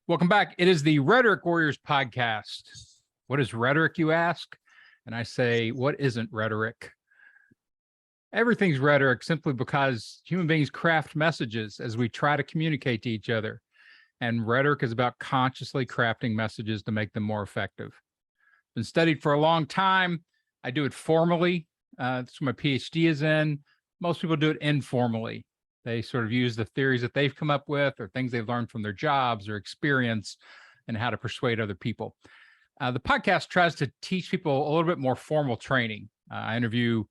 Welcome back. It is the Rhetoric Warriors podcast. What is rhetoric, you ask? And I say, what isn't rhetoric? Everything's rhetoric simply because human beings craft messages as we try to communicate to each other. And rhetoric is about consciously crafting messages to make them more effective. Been studied for a long time. I do it formally. That's what my PhD is in. Most people do it informally. They sort of use the theories that they've come up with or things they've learned from their jobs or experience and how to persuade other people. The podcast tries to teach people a little bit more formal training. I interview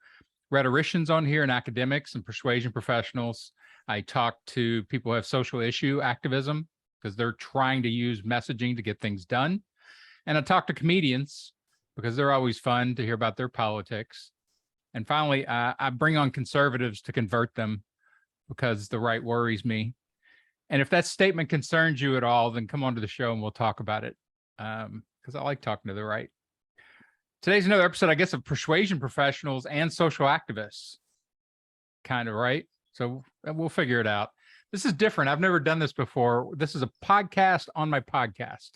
rhetoricians on here and academics and persuasion professionals. I talk to people who have social issue activism because they're trying to use messaging to get things done. And I talk to comedians because they're always fun to hear about their politics. And finally, I bring on conservatives to convert them because the right worries me. And if that statement concerns you at all, then come on to the show and we'll talk about it because I like talking to the right. Today's another episode, I guess, of persuasion professionals and social activists, kind of, right? So we'll figure it out. This is different. I've never done this before. This is a podcast on my podcast.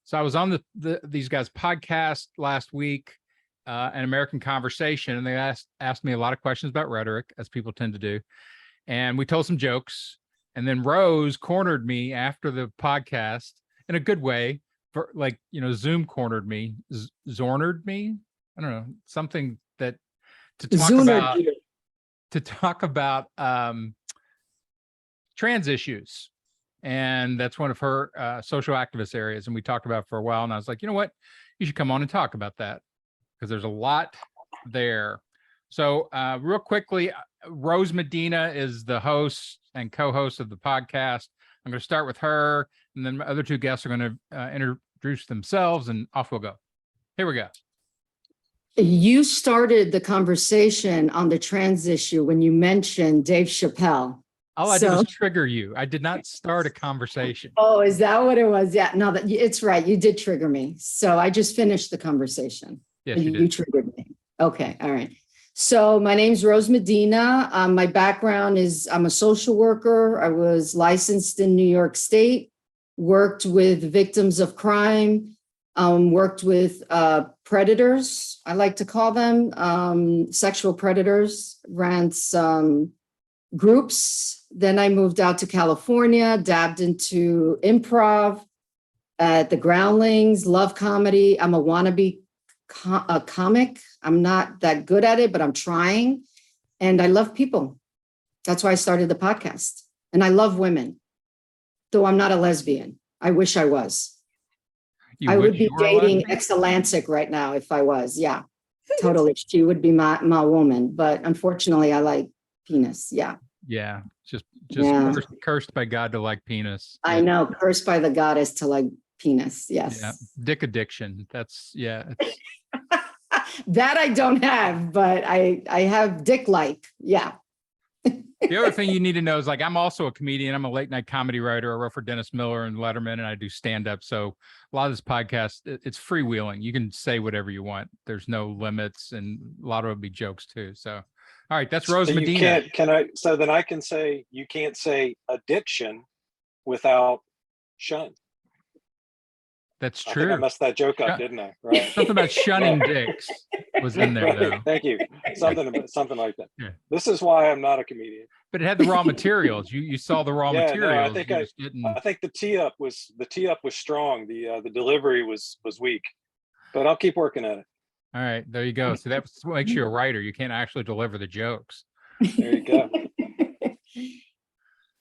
So I was on these guys' podcast last week, an American Conversation, and they asked me a lot of questions about rhetoric, as people tend to do. And we told some jokes. And then Rose cornered me after the podcast in a good way. For like, Zoom cornered me, zornered me. I don't know, something that to talk about trans issues. And that's one of her social activist areas. And we talked about it for a while. And I was like, you know what? You should come on and talk about that because there's a lot there. So real quickly, Rose Medina is the host and co-host of the podcast. I'm going to start with her, and then my other two guests are going to introduce themselves, and off we'll go. Here we go. You started the conversation on the trans issue when you mentioned Dave Chappelle. All I did was trigger you. I did not start a conversation. Oh, is that what it was? Yeah, no, it's right. You did trigger me. So I just finished the conversation. Yes, you did. You triggered me. Okay, all right. So my name's Rose Medina. My background is I'm a social worker. I was licensed in New York State, worked with victims of crime, worked with predators, I like to call them, sexual predators, ran some groups. Then I moved out to California, dabbed into improv at the Groundlings, love comedy. I'm a wannabe comic. I'm not that good at it, but I'm trying. And I love people. That's why I started the podcast. And I love women, though I'm not a lesbian. I wish I was. I would be dating Exulansic right now if I was. Yeah, totally. She would be my woman. But unfortunately, I like penis. Yeah. Yeah. Just yeah. Cursed by God to like penis. I know. Cursed by the goddess to like penis. Yes. Yeah. Dick addiction. That's yeah. That I don't have, but I have dick like. Yeah. The other thing you need to know is, like, I'm also a comedian. I'm a late night comedy writer. I wrote for Dennis Miller and Letterman, and I do stand up. So a lot of this podcast, it's freewheeling. You can say whatever you want. There's no limits, and a lot of it will be jokes too. So, all right, that's Rose Medina. So then I can say you can't say addiction without shun. That's true. I think I messed that joke up, didn't I? Right. Something about shunning dicks was in there, though. Thank you. Something like that. Yeah. This is why I'm not a comedian. But it had the raw materials. You saw the raw materials. No, I think the tee up was strong. The delivery was weak. But I'll keep working at it. All right, there you go. So that's what makes you a writer. You can't actually deliver the jokes. There you go.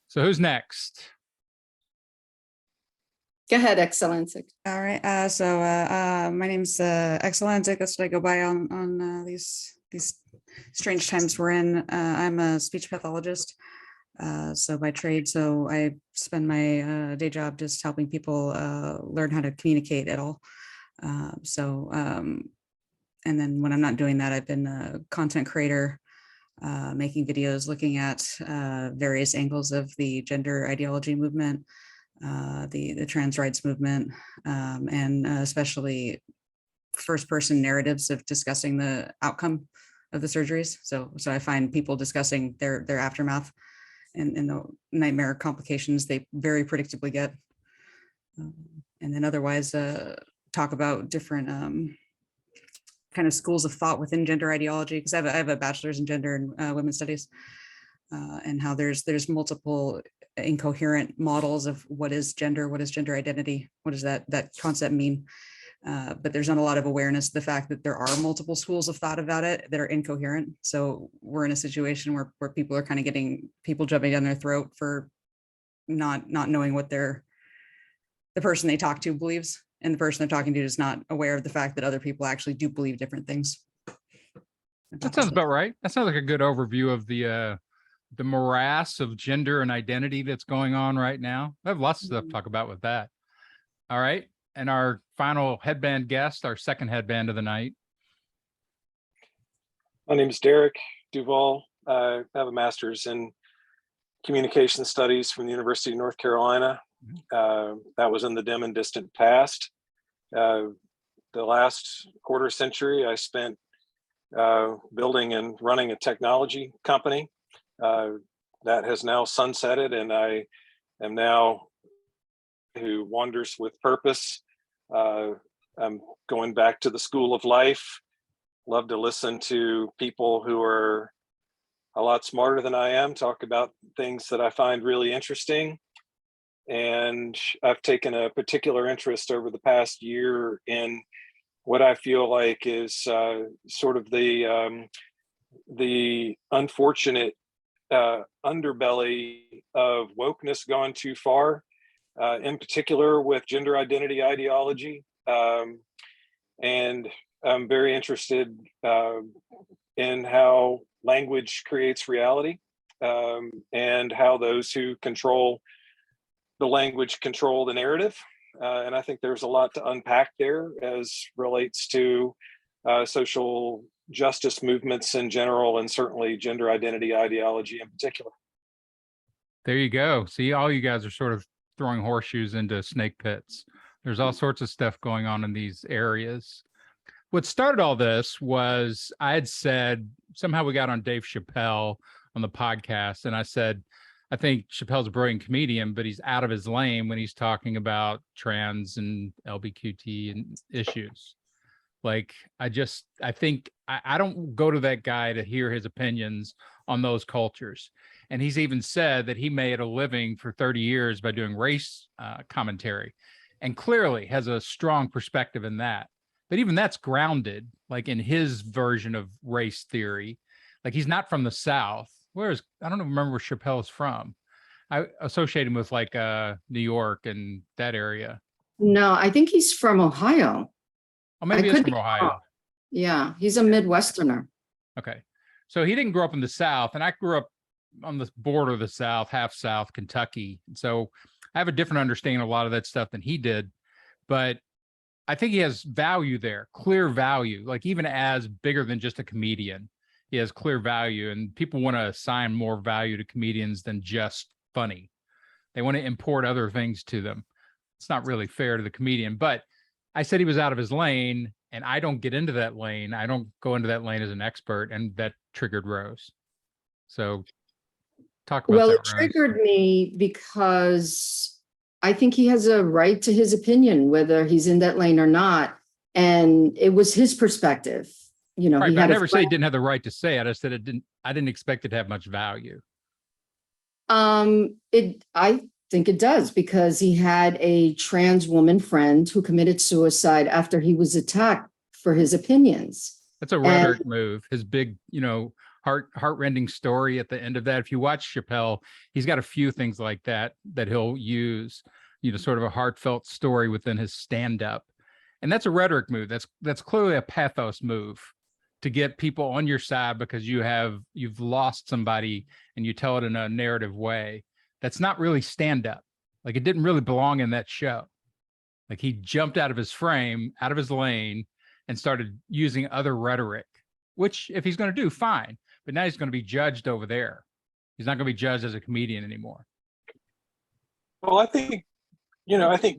So who's next? Go ahead, Exulansic. All right. My name's Exulansic. That's what I go by on these strange times we're in. I'm a speech pathologist. So by trade, so I spend my day job just helping people learn how to communicate at all. And then when I'm not doing that, I've been a content creator, making videos looking at various angles of the gender ideology movement, the trans rights movement, and especially first-person narratives of discussing the outcome of the surgeries. So I find people discussing their aftermath and the nightmare complications they very predictably get. And then otherwise talk about different kind of schools of thought within gender ideology, because I have a bachelor's in gender and women's studies, and how there's multiple incoherent models of what is gender identity, what does that concept mean. But there's not a lot of awareness of the fact that there are multiple schools of thought about it that are incoherent. So we're in a situation where people are kind of getting people jumping down their throat for not knowing what the person they talk to believes, and the person they're talking to is not aware of the fact that other people actually do believe different things. That sounds about right. That sounds like a good overview of the morass of gender and identity that's going on right now. I have lots of stuff to talk about with that. All right. And our final headband guest, our second headband of the night. My name is Derek Duval. I have a master's in communication studies from the University of North Carolina. That was in the dim and distant past. The last quarter century, I spent building and running a technology company that has now sunsetted, and I am now who wanders with purpose. I'm going back to the school of life. Love to listen to people who are a lot smarter than I am talk about things that I find really interesting. And I've taken a particular interest over the past year in what I feel like is sort of the unfortunate underbelly of wokeness gone too far, in particular with gender identity ideology. And I'm very interested in how language creates reality, and how those who control the language control the narrative. And I think there's a lot to unpack there as relates to social justice movements in general, and certainly gender identity ideology in particular. There you go. See, all you guys are sort of throwing horseshoes into snake pits. There's all sorts of stuff going on in these areas. What started all this was I had said, somehow we got on Dave Chappelle on the podcast, and I said, I think Chappelle's a brilliant comedian, but he's out of his lane when he's talking about trans and LGBTQ and issues. Like, I think I don't go to that guy to hear his opinions on those cultures. And he's even said that he made a living for 30 years by doing race commentary, and clearly has a strong perspective in that. But even that's grounded, like, in his version of race theory. Like, he's not from the South. I don't remember where Chappelle's from. I associate him with like New York and that area. No, I think he's from Ohio. Oh, maybe he's could from be Ohio. wrong. Yeah, he's a Midwesterner. Okay. So he didn't grow up in the South, and I grew up on the border of the South, half South, Kentucky. So I have a different understanding of a lot of that stuff than he did. But I think he has value there, clear value, like even as bigger than just a comedian. He has clear value, and people want to assign more value to comedians than just funny. They want to import other things to them. It's not really fair to the comedian, but I said he was out of his lane, and I don't get into that lane. I don't go into that lane as an expert, and that triggered Rose. So talk about Well, that, it Rose. triggered me because I think he has a right to his opinion, whether he's in that lane or not. And it was his perspective. You know, Right, he but I had a never said he friend- didn't have the right to say it. I said I didn't expect it to have much value. I think it does, because he had a trans woman friend who committed suicide after he was attacked for his opinions. That's a rhetoric move. His big, heart-rending story at the end of that. If you watch Chappelle, he's got a few things like that he'll use, sort of a heartfelt story within his stand-up. And that's a rhetoric move. That's clearly a pathos move to get people on your side because you've lost somebody, and you tell it in a narrative way. That's not really stand-up. Like, it didn't really belong in that show. Like, he jumped out of his frame, out of his lane, and started using other rhetoric, which if he's going to do, fine. But now he's going to be judged over there. He's not going to be judged as a comedian anymore. Well, I think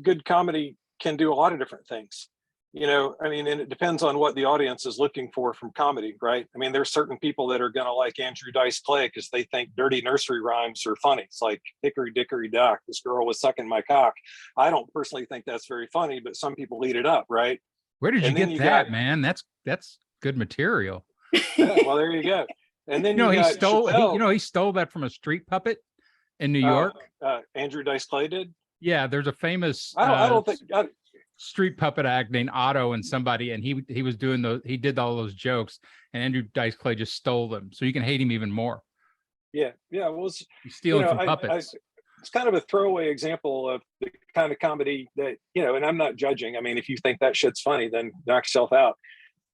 good comedy can do a lot of different things. you know, I mean, and it depends on what the audience is looking for from comedy, right? I mean, there's certain people that are going to like Andrew Dice Clay because they think dirty nursery rhymes are funny. It's like hickory dickory dock, this girl was sucking my cock. I don't personally think that's very funny, but some people eat it up, right? Where did you And then get you that, got- man? That's good material. Yeah, well, there you go. And then You know, you he got stole Chappelle, he stole that from a street puppet in New York. Andrew Dice Clay did. Yeah, there's a famous I don't think street puppet act named Otto and somebody, and he was doing he did all those jokes, and Andrew Dice Clay just stole them. So you can hate him even more. yeah. Well, He's stealing from puppets. it's kind of a throwaway example of the kind of comedy that, you know, and I'm not judging. I mean, if you think that shit's funny, then knock yourself out.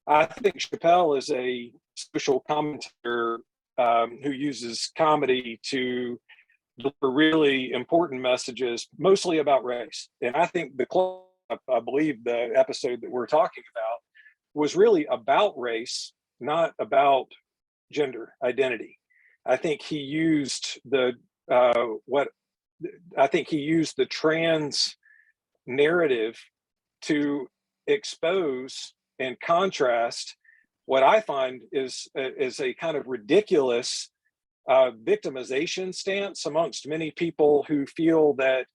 I think Chappelle is a social commentator who uses comedy to deliver really important messages, mostly about race. And I think I believe the episode that we're talking about was really about race, not about gender identity. I think he used the trans narrative to expose and contrast what I find is a kind of ridiculous victimization stance amongst many people who feel that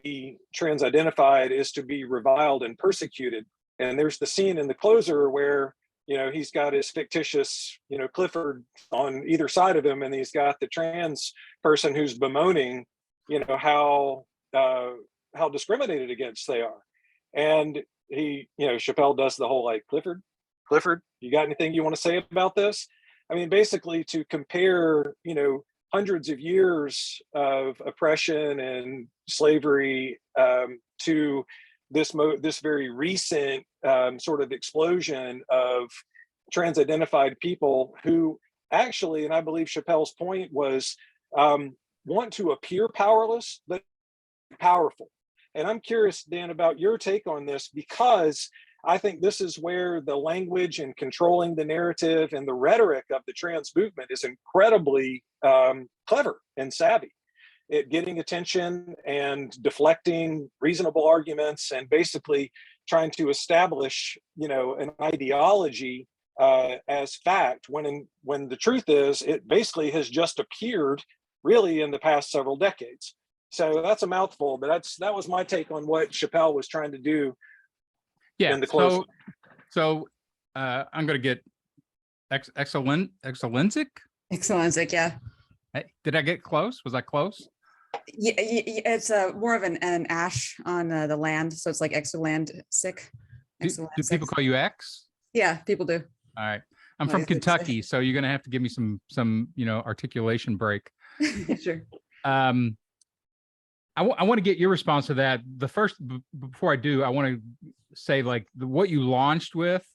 be trans-identified is to be reviled and persecuted. And there's the scene in the closer where, you know, he's got his fictitious, you know, Clifford on either side of him, and he's got the trans person who's bemoaning, you know, how discriminated against they are. And he, you know, Chappelle does the whole like, Clifford, you got anything you want to say about this? I mean, basically to compare, you know, hundreds of years of oppression and slavery to this very recent sort of explosion of trans-identified people who actually, and I believe Chappelle's point was, want to appear powerless, but powerful. And I'm curious, Dan, about your take on this, because I think this is where the language and controlling the narrative and the rhetoric of the trans movement is incredibly clever and savvy at getting attention and deflecting reasonable arguments and basically trying to establish, you know, an ideology as fact when the truth is it basically has just appeared really in the past several decades. So that's a mouthful, but that was my take on what Chappelle was trying to do. Yeah. In the closing. So I'm going to get Exulansic. Exulansic, yeah. Hey, did I get close? Was I close? Yeah, it's more of an ash on the land, so it's like Exulansic. Do people call you X? Yeah, people do. All right. I'm from Kentucky, so you're going to have to give me some you know, articulation break. Sure. I want to get your response to that. The first, before I do, I want to say like what you launched with,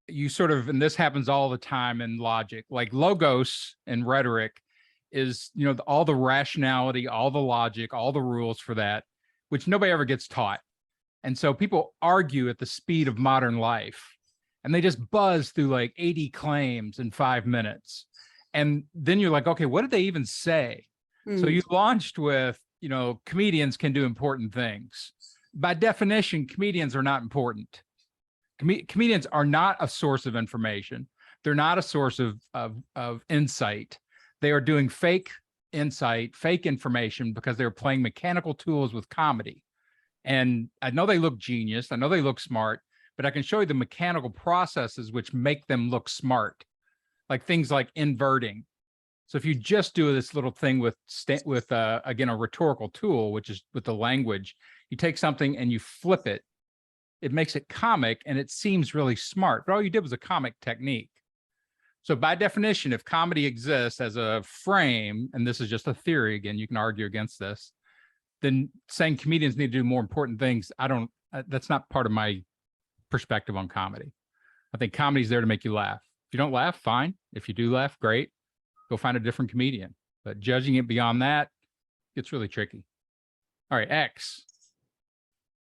you sort of, and this happens all the time in logic, like logos and rhetoric is, you know, all the rationality, all the logic, all the rules for that, which nobody ever gets taught. And so people argue at the speed of modern life and they just buzz through like 80 claims in 5 minutes. And then you're like, okay, what did they even say? So you launched with, you know, comedians can do important things. By definition, comedians are not important. Comedians are not a source of information. They're not a source of insight. They are doing fake insight, fake information because they're playing mechanical tools with comedy. And I know they look genius. I know they look smart, but I can show you the mechanical processes which make them look smart, like things like inverting. So if you just do this little thing with again, a rhetorical tool, which is with the language, you take something and you flip it, it makes it comic and it seems really smart, but all you did was a comic technique. So by definition, if comedy exists as a frame, and this is just a theory, again, you can argue against this, then saying comedians need to do more important things, that's not part of my perspective on comedy. I think comedy is there to make you laugh. If you don't laugh, fine. If you do laugh, great. Go find a different comedian. But judging it beyond that, it's really tricky. All right, X.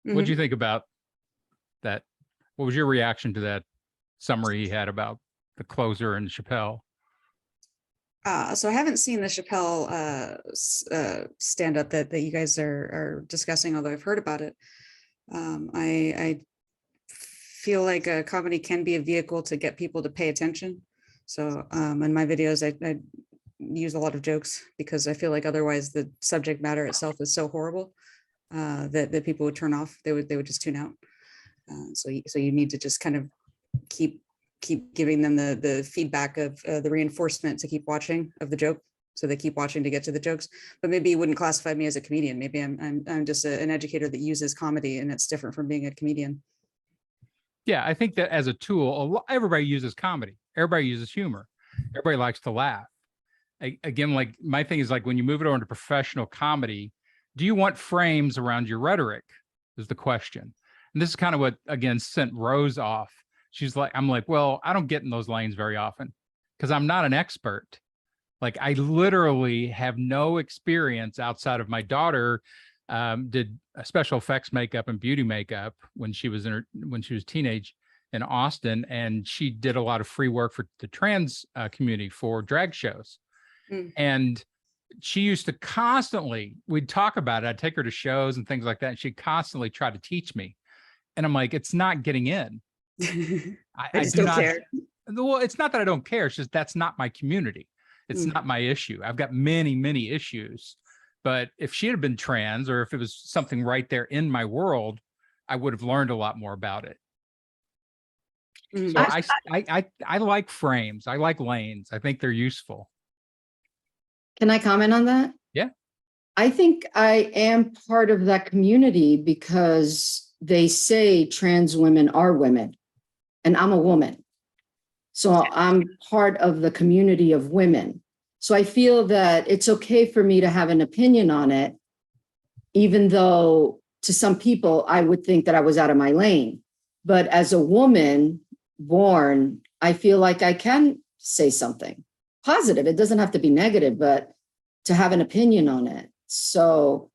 What do you think about that? What was your reaction to that summary he had about the closer and Chappelle? So I haven't seen the Chappelle stand-up that you guys are discussing, although I've heard about it. I feel like a comedy can be a vehicle to get people to pay attention. So in my videos, I use a lot of jokes because I feel like otherwise the subject matter itself is so horrible that people would turn off. They would just tune out. So you need to just kind of keep giving them the feedback of the reinforcement to keep watching of the joke. So they keep watching to get to the jokes, but maybe you wouldn't classify me as a comedian. Maybe I'm just an educator that uses comedy, and it's different from being a comedian. Yeah, I think that as a tool, everybody uses comedy. Everybody uses humor. Everybody likes to laugh. Again, like my thing is like when you move it over to professional comedy, do you want frames around your rhetoric is the question. And this is kind of what, again, sent Rose off. She's like, I'm like, well, I don't get in those lanes very often because I'm not an expert. Like I literally have no experience outside of my daughter did a special effects makeup and beauty makeup when she was teenage in Austin, and she did a lot of free work for the trans community for drag shows. And she used to constantly, we'd talk about it. I'd take her to shows and things like that. And she'd constantly try to teach me. And I'm like, it's not getting in. I just don't care. Well, it's not that I don't care. It's just that's not my community. It's not my issue. I've got many, many issues. But if she had been trans or if it was something right there in my world, I would have learned a lot more about it. So I like frames. I like lanes. I think they're useful. Can I comment on that? Yeah. I think I am part of that community because they say trans women are women, and I'm a woman. So I'm part of the community of women. So I feel that it's okay for me to have an opinion on it, even though to some people, I would think that I was out of my lane. But as a woman born, I feel like I can say something positive. It doesn't have to be negative, but to have an opinion on it. So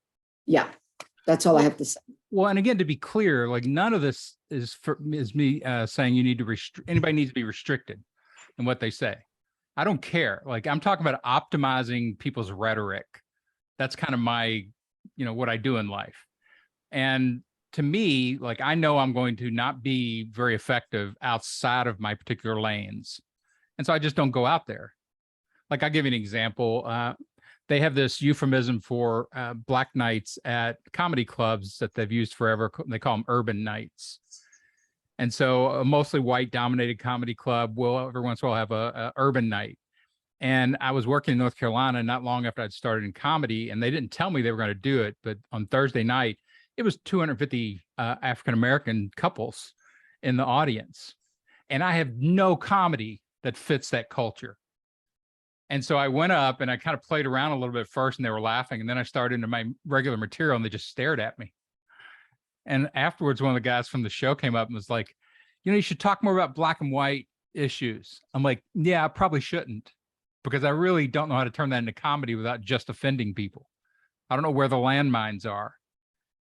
yeah, that's all I have to say. Well, and again, to be clear, like none of this is me saying you need to anybody needs to be restricted in what they say. I don't care. Like I'm talking about optimizing people's rhetoric. That's kind of my, what I do in life. And to me, like I know I'm going to not be very effective outside of my particular lanes. And so I just don't go out there. Like I'll give you an example. They have this euphemism for Black nights at comedy clubs that they've used forever. They call them urban nights. And so a mostly white dominated comedy club will every once in a while have a urban night. And I was working in North Carolina not long after I'd started in comedy, and they didn't tell me they were going to do it. But on Thursday night, it was 250 African-American couples in the audience. And I have no comedy that fits that culture. And so I went up and I kind of played around a little bit first, and they were laughing. And then I started into my regular material and they just stared at me. And afterwards, one of the guys from the show came up and was like, you should talk more about black and white issues. I'm like, yeah, I probably shouldn't, because I really don't know how to turn that into comedy without just offending people. I don't know where the landmines are.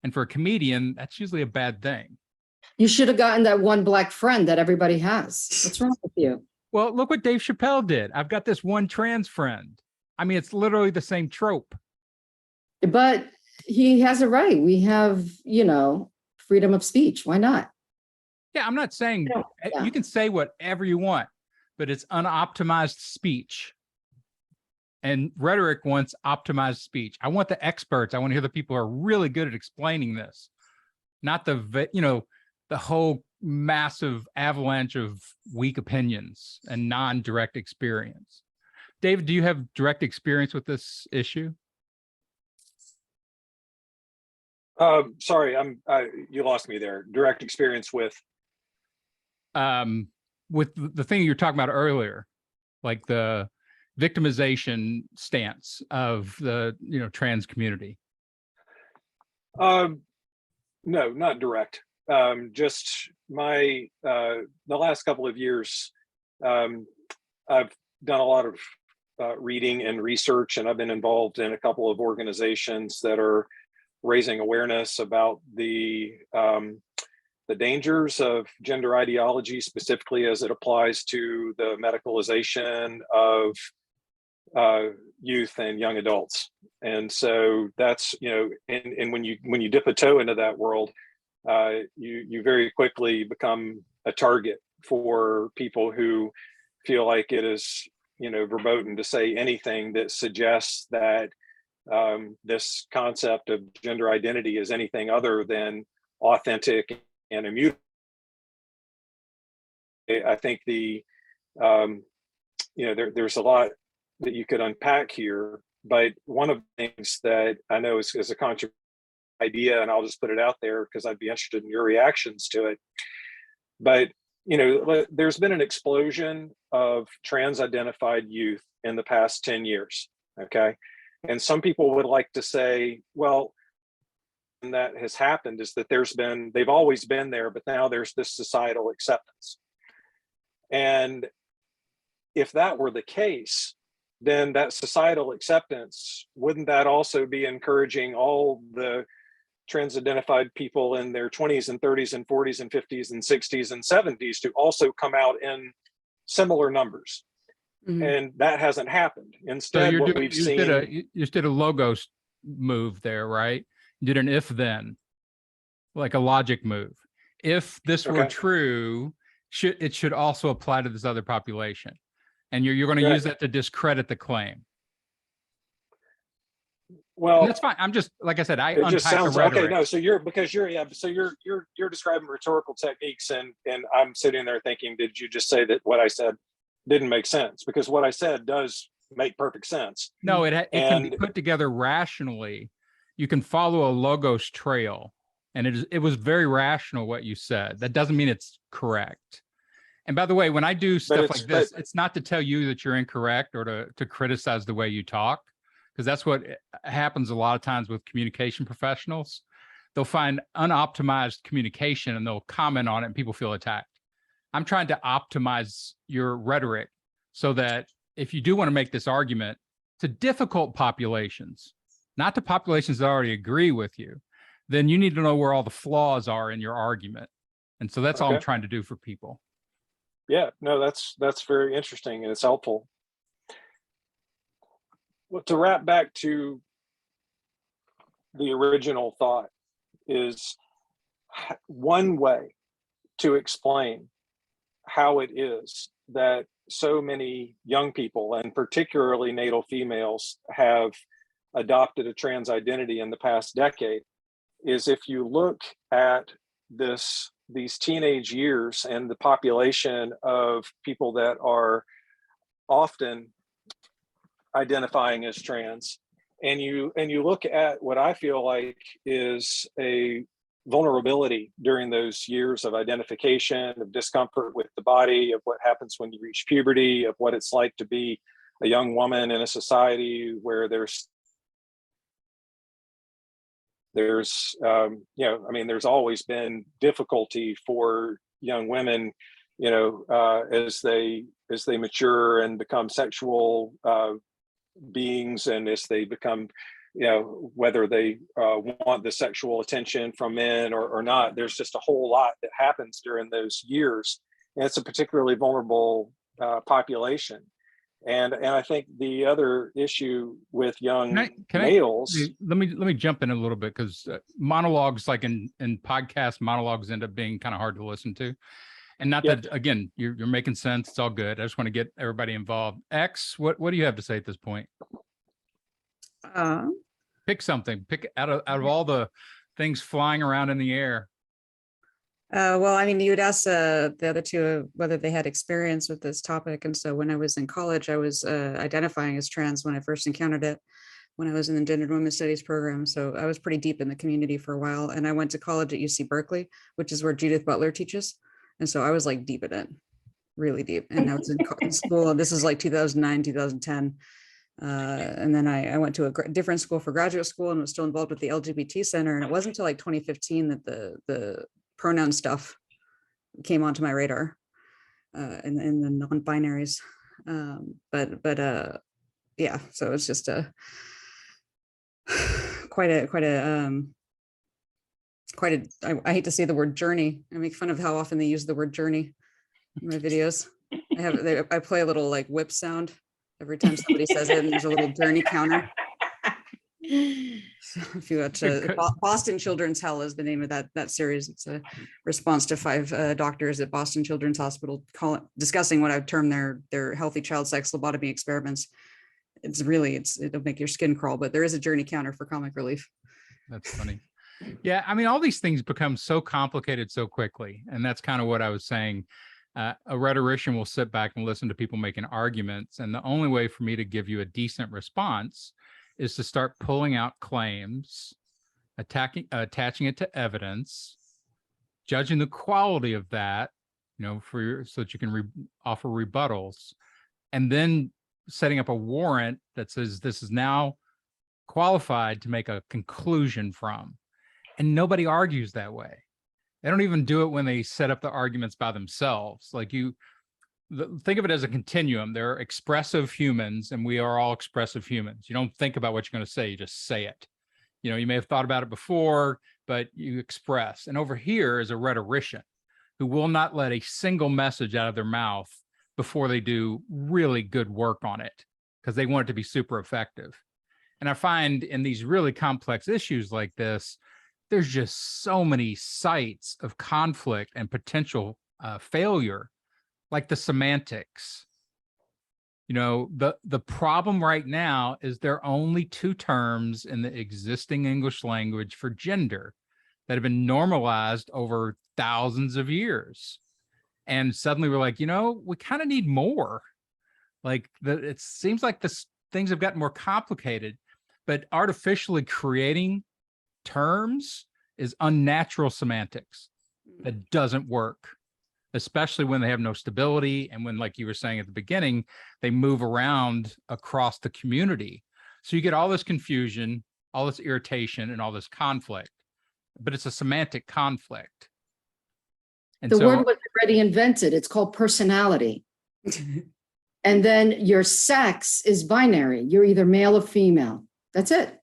And for a comedian, that's usually a bad thing. You should have gotten that one black friend that everybody has. What's wrong with you? Well, look what Dave Chappelle did. I've got this one trans friend. I mean, it's literally the same trope. But he has a right. We have, freedom of speech. Why not? Yeah, I'm not saying you can say whatever you want, but it's unoptimized speech. And rhetoric wants optimized speech. I want the experts. I want to hear the people who are really good at explaining this, not the whole massive avalanche of weak opinions and non-direct experience. David, do you have direct experience with this issue? Sorry, you lost me there. Direct experience with the thing you were talking about earlier, like the victimization stance of the trans community. No, not direct. Just the last couple of years, I've done a lot of reading and research, and I've been involved in a couple of organizations that are raising awareness about the dangers of gender ideology, specifically as it applies to the medicalization of youth and young adults. And so that's, and when you dip a toe into that world, you very quickly become a target for people who feel like it is, verboten to say anything that suggests that this concept of gender identity is anything other than authentic and immutable. I think there's a lot that you could unpack here, but one of the things that I know is a controversial idea, and I'll just put it out there because I'd be interested in your reactions to it. But there's been an explosion of trans-identified youth in the past 10 years. Okay. And some people would like to say, well, and that has happened is that they've always been there, but now there's this societal acceptance. And if that were the case, then that societal acceptance, wouldn't that also be encouraging all the trans-identified people in their 20s and 30s and 40s and 50s and 60s and 70s to also come out in similar numbers? Mm-hmm. And that hasn't happened. Instead, so what we've seen, you just did a logos move there, right? You did an if then, like a logic move. If this were true, it should also apply to this other population. And you're going to use that to discredit the claim. Well, and that's fine. I'm just, like I said, it just sounds okay. No, so you're describing rhetorical techniques, and I'm sitting there thinking, did you just say that what I said didn't make sense? Because what I said does make perfect sense. No, it can be put together rationally. You can follow a logos trail, and it was very rational what you said. That doesn't mean it's correct. And by the way, when I do stuff like this, it's not to tell you that you're incorrect or to criticize the way you talk, because that's what happens a lot of times with communication professionals. They'll find unoptimized communication and they'll comment on it and people feel attacked. I'm trying to optimize your rhetoric so that if you do want to make this argument to difficult populations, not to populations that already agree with you, then you need to know where all the flaws are in your argument. And so that's all I'm trying to do for people. Yeah, no, that's very interesting and it's helpful. Well, to wrap back to the original thought is one way to explain how it is that so many young people, and particularly natal females, have adopted a trans identity in the past decade is if you look at these teenage years and the population of people that are often identifying as trans, and you look at what I feel like is a vulnerability during those years of identification, of discomfort with the body, of what happens when you reach puberty, of what it's like to be a young woman in a society where there's there's always been difficulty for young women, as they mature and become sexual beings, and as they become, whether they want the sexual attention from men or not, there's just a whole lot that happens during those years. And it's a particularly vulnerable population. And I think the other issue with young males. Let me jump in a little bit, because monologues, like in podcast monologues, end up being kind of hard to listen to. And not that, again, you're making sense. It's all good. I just want to get everybody involved. X, what do you have to say at this point? Pick something. Pick out of all the things flying around in the air. Well, I mean, you would ask the other two whether they had experience with this topic. And so when I was in college, I was identifying as trans when I first encountered it, when I was in the Gendered Women's Studies program. So I was pretty deep in the community for a while. And I went to college at UC Berkeley, which is where Judith Butler teaches. And so I was like deep in it, really deep. And I was in school. This is like 2009, 2010. And then I went to a different school for graduate school and was still involved with the LGBT Center. And it wasn't until like 2015 that the pronoun stuff came onto my radar in the non-binaries. Yeah, so it's just quite a I hate to say the word journey. I make fun of how often they use the word journey in my videos. I play a little like whip sound every time somebody says it, and there's a little journey counter. So if you watch Good Boston Children's Hell is the name of that series. It's a response to 5 doctors at Boston Children's Hospital discussing what I've termed their healthy child sex lobotomy experiments. It'll make your skin crawl, but there is a journey counter for comic relief. That's funny. Yeah, I mean, all these things become so complicated so quickly, and that's kind of what I was saying. A rhetorician will sit back and listen to people making arguments, and the only way for me to give you a decent response is to start pulling out claims, attaching it to evidence, judging the quality of that, so that you can offer rebuttals, and then setting up a warrant that says this is now qualified to make a conclusion from. And nobody argues that way. They don't even do it when they set up the arguments by themselves. Like think of it as a continuum. They're expressive humans, and we are all expressive humans. You don't think about what you're going to say, you just say it. You may have thought about it before, but you express. And over here is a rhetorician who will not let a single message out of their mouth before they do really good work on it, because they want it to be super effective. And I find in these really complex issues like this, there's just so many sites of conflict and potential failure, like the semantics. The problem right now is there are only 2 terms in the existing English language for gender that have been normalized over thousands of years. And suddenly we're like, we kind of need more. It seems like things have gotten more complicated, but artificially creating terms is unnatural semantics that doesn't work, especially when they have no stability. And when, like you were saying at the beginning, they move around across the community. So you get all this confusion, all this irritation, and all this conflict, but it's a semantic conflict. And The so, word was already invented. It's called personality. And then your sex is binary. You're either male or female. That's it.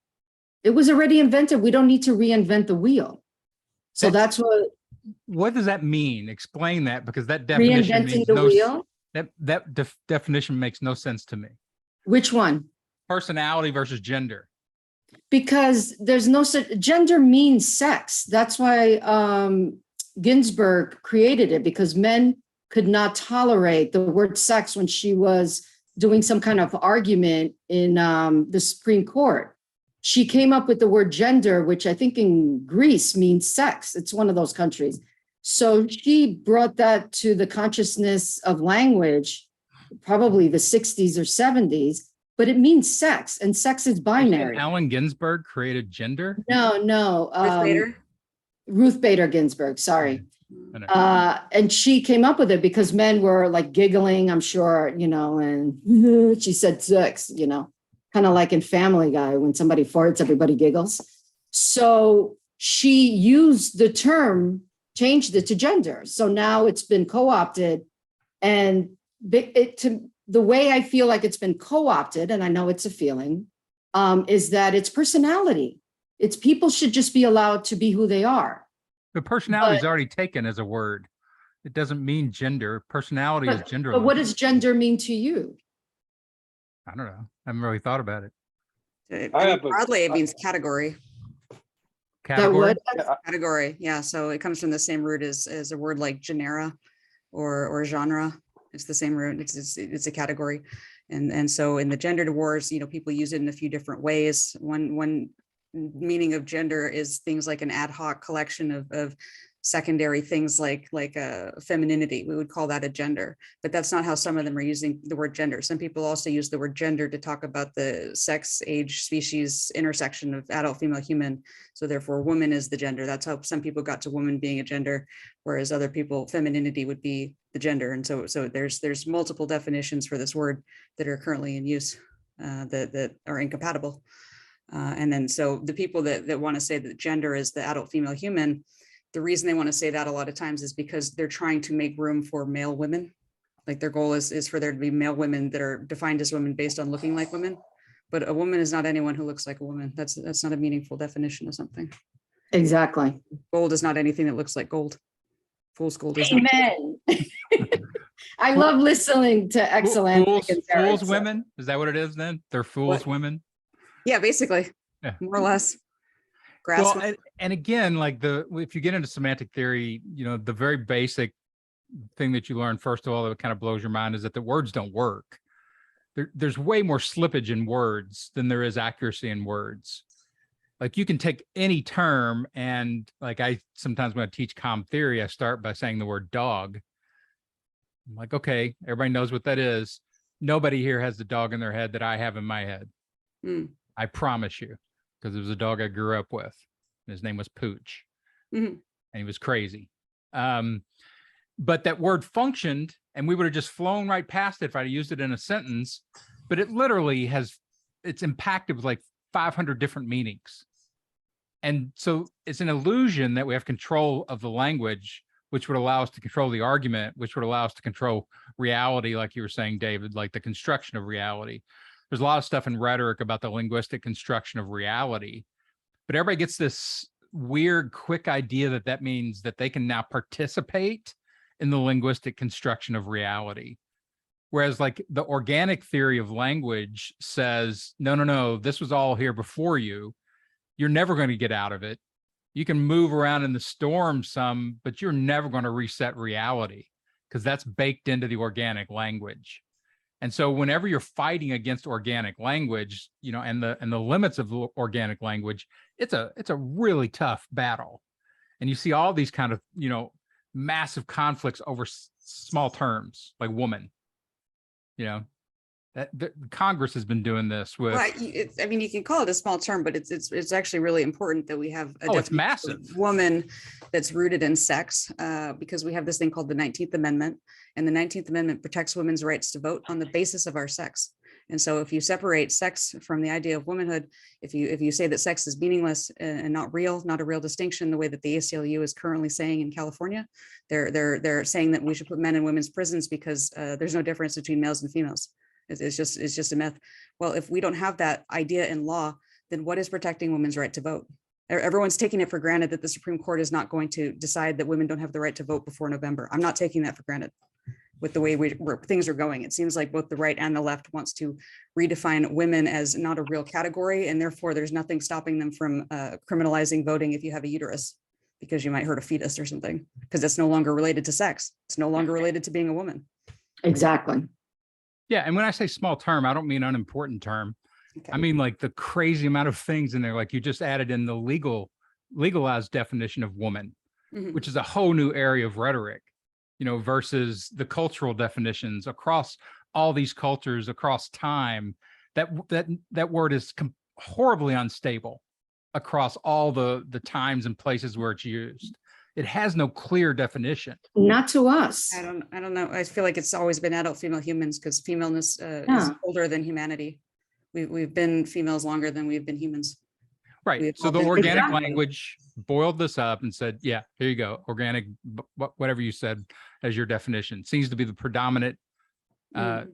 It was already invented. We don't need to reinvent the wheel. So that's what does that mean? Explain that, because that definition reinventing means the wheel. Definition makes no sense to me. Which one? Personality versus gender. Because there's no such gender means sex. That's why Ginsburg created it, because men could not tolerate the word sex when she was doing some kind of argument in the Supreme Court. She came up with the word gender, which I think in Greece means sex. It's one of those countries. So she brought that to the consciousness of language, probably the 60s or 70s, but it means sex, and sex is binary. Allen Ginsburg created gender? No. Ruth Bader? Ruth Bader Ginsburg, sorry. And she came up with it because men were like giggling, I'm sure, and she said sex, kind of like in Family Guy, when somebody farts, everybody giggles. So she used the term, changed it to gender. So now it's been co-opted, and the way I feel like it's been co-opted, and I know it's a feeling, is that it's personality. It's people should just be allowed to be who they are. The personality is already taken as a word. It doesn't mean gender. Personality is gender. But what does gender mean to you? I don't know. I haven't really thought about it. Broadly, it means category. Category? Category, yeah. So it comes from the same root as a word like genera or genre. It's the same root. It's a category, and so in the gender wars, people use it in a few different ways. One meaning of gender is things like an ad hoc collection of secondary things like femininity. We would call that a gender, but that's not how some of them are using the word gender. Some people also use the word gender to talk about the sex, age, species intersection of adult, female, human. So therefore woman is the gender. That's how some people got to woman being a gender, whereas other people, femininity would be the gender. And so there's multiple definitions for this word that are currently in use that are incompatible. And then so the people that want to say that gender is the adult, female, human, the reason they want to say that a lot of times is because they're trying to make room for male women. Like their goal is for there to be male women that are defined as women based on looking like women. But a woman is not anyone who looks like a woman. That's not a meaningful definition of something. Exactly. Gold is not anything that looks like gold. Fool's gold is Amen. I love listening to Exulansic. Fools women? Is that what it is then? They're fools women? Yeah, basically. more or less. Grass. Well, and again, like if you get into semantic theory, the very basic thing that you learn, first of all, that kind of blows your mind is that the words don't work. There's way more slippage in words than there is accuracy in words. Like you can take any term, and like I sometimes when I teach comm theory, I start by saying the word dog. I'm like, okay, everybody knows what that is. Nobody here has the dog in their head that I have in my head. I promise you, because it was a dog I grew up with. His name was Pooch, and he was crazy. But that word functioned, and we would have just flown right past it if I used it in a sentence. But it literally it's impacted with like 500 different meanings. And so it's an illusion that we have control of the language, which would allow us to control the argument, which would allow us to control reality, like you were saying, David, like the construction of reality. There's a lot of stuff in rhetoric about the linguistic construction of reality, but everybody gets this weird, quick idea that means that they can now participate in the linguistic construction of reality. Whereas like the organic theory of language says, no, this was all here before you. You're never going to get out of it. You can move around in the storm some, but you're never going to reset reality because that's baked into the organic language. And so whenever you're fighting against organic language, and the limits of organic language, it's a really tough battle. And you see all these kind of, massive conflicts over small terms like woman. That Congress has been doing this with. Well, you can call it a small term, but it's actually really important that we have a it's massive. Woman that's rooted in sex, because we have this thing called the 19th Amendment, and the 19th Amendment protects women's rights to vote on the basis of our sex. And so if you separate sex from the idea of womanhood, if you say that sex is meaningless and not real, not a real distinction, the way that the ACLU is currently saying in California, they're saying that we should put men in women's prisons because there's no difference between males and females. It's just a myth. Well, if we don't have that idea in law, then what is protecting women's right to vote? Everyone's taking it for granted that the Supreme Court is not going to decide that women don't have the right to vote before November. I'm not taking that for granted. With the way where things are going, it seems like both the right and the left wants to redefine women as not a real category, and therefore there's nothing stopping them from criminalizing voting if you have a uterus, because you might hurt a fetus or something, because it's no longer related to sex. It's no longer related to being a woman. Exactly. Yeah, and when I say small term, I don't mean unimportant term. Okay. I mean like the crazy amount of things in there. Like you just added in the legalized definition of woman, which is a whole new area of rhetoric. Versus the cultural definitions across all these cultures, across time, that word is horribly unstable across all the times and places where it's used. It has no clear definition. Not to us. I don't know. I feel like it's always been adult female humans, because femaleness is older than humanity. We've been females longer than we've been humans. Right. So the organic language boiled this up and said, yeah, here you go. Organic, whatever you said as your definition seems to be the predominant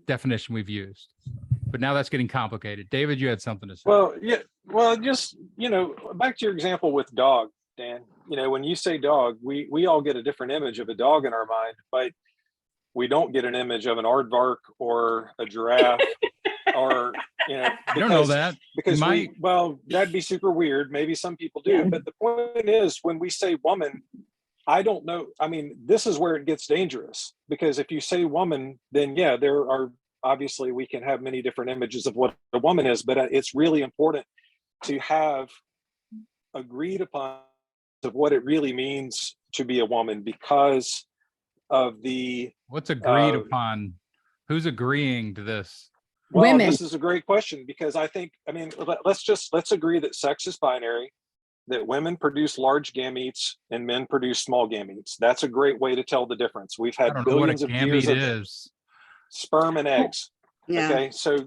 definition we've used. But now that's getting complicated. David, you had something to say. Well, yeah. Well, just, back to your example with dog, Dan, when you say dog, we all get a different image of a dog in our mind, but we don't get an image of an aardvark or a giraffe or, I don't know that. Because that'd be super weird. Maybe some people do. Yeah. But the point is, when we say woman, I don't know. I mean, this is where it gets dangerous, because if you say woman, then yeah, there are obviously we can have many different images of what a woman is, but it's really important to have agreed upon of what it really means to be a woman, because of what's agreed upon. Who's agreeing to this? Well, women. This is a great question, because let's agree that sex is binary, that women produce large gametes and men produce small gametes. That's a great way to tell the difference. We've had billions of years of sperm and eggs. Yeah. Okay, so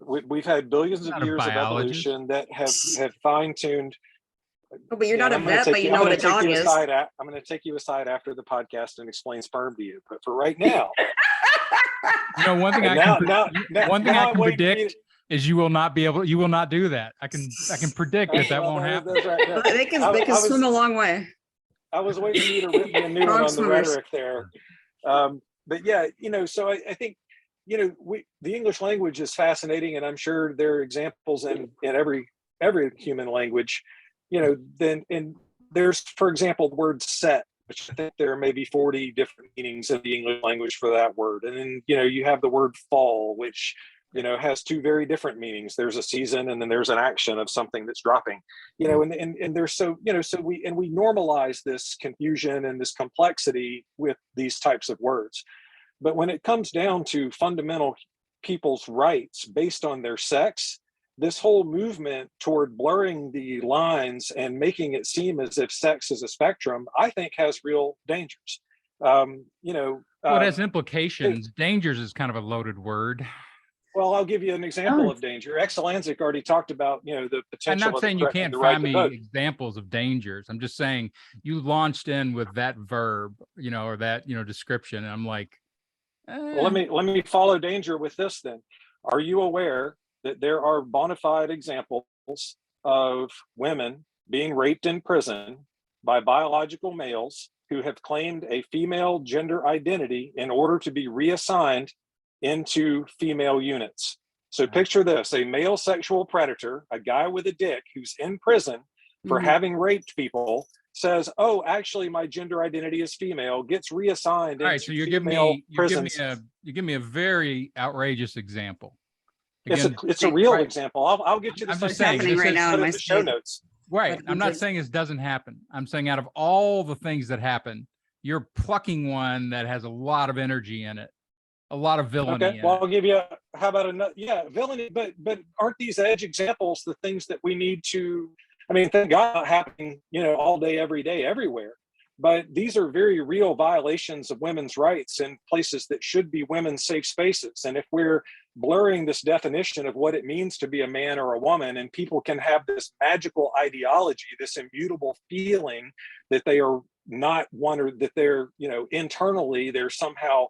we've had billions of years of evolution that have fine-tuned. But you're not a vet, but you know what a dog is. I'm going to take you aside after the podcast and explain sperm to you. But for right now, one thing I can predict is you will not do that. I can predict that won't happen. Right. They can swim a long way. I was waiting for you to rip me a new one on the rhetoric there. But yeah, so I think, the English language is fascinating, and I'm sure there are examples in every every human language, then, and there's, for example, the word set, which I think there may be 40 different meanings in the English language for that word. And then, you have the word fall, which, has two very different meanings. There's a season, and then there's an action of something that's dropping, and there's so we normalize this confusion and this complexity with these types of words. But when it comes down to fundamental people's rights based on their sex, this whole movement toward blurring the lines and making it seem as if sex is a spectrum, I think has real dangers. Well, it has implications. Dangers is kind of a loaded word. Well, I'll give you an example of danger. Exulansic already talked about, the potential. I'm not saying you can't find me examples of dangers. I'm just saying you launched in with that verb, or that, description. And I'm like, Well, let me follow danger with this then. Are you aware that there are bona fide examples of women being raped in prison by biological males who have claimed a female gender identity in order to be reassigned into female units? So picture this: a male sexual predator, a guy with a dick who's in prison for having raped people, says, "Oh, actually, my gender identity is female," gets reassigned. All right, so you give me a very outrageous example. Again, it's a real example. I'll get you the I'm just saying, right now in my show notes. Right. I'm not saying this doesn't happen. I'm saying out of all the things that happen, you're plucking one that has a lot of energy in it, a lot of villainy. Okay, well, I'll give you. How about another? Yeah, villainy. But aren't these edge examples the things that we need to? I mean, thank God, not happening, all day, every day, everywhere. But these are very real violations of women's rights in places that should be women's safe spaces. And if we're blurring this definition of what it means to be a man or a woman, and people can have this magical ideology, this immutable feeling that they are not one, or that they're, internally, they're somehow,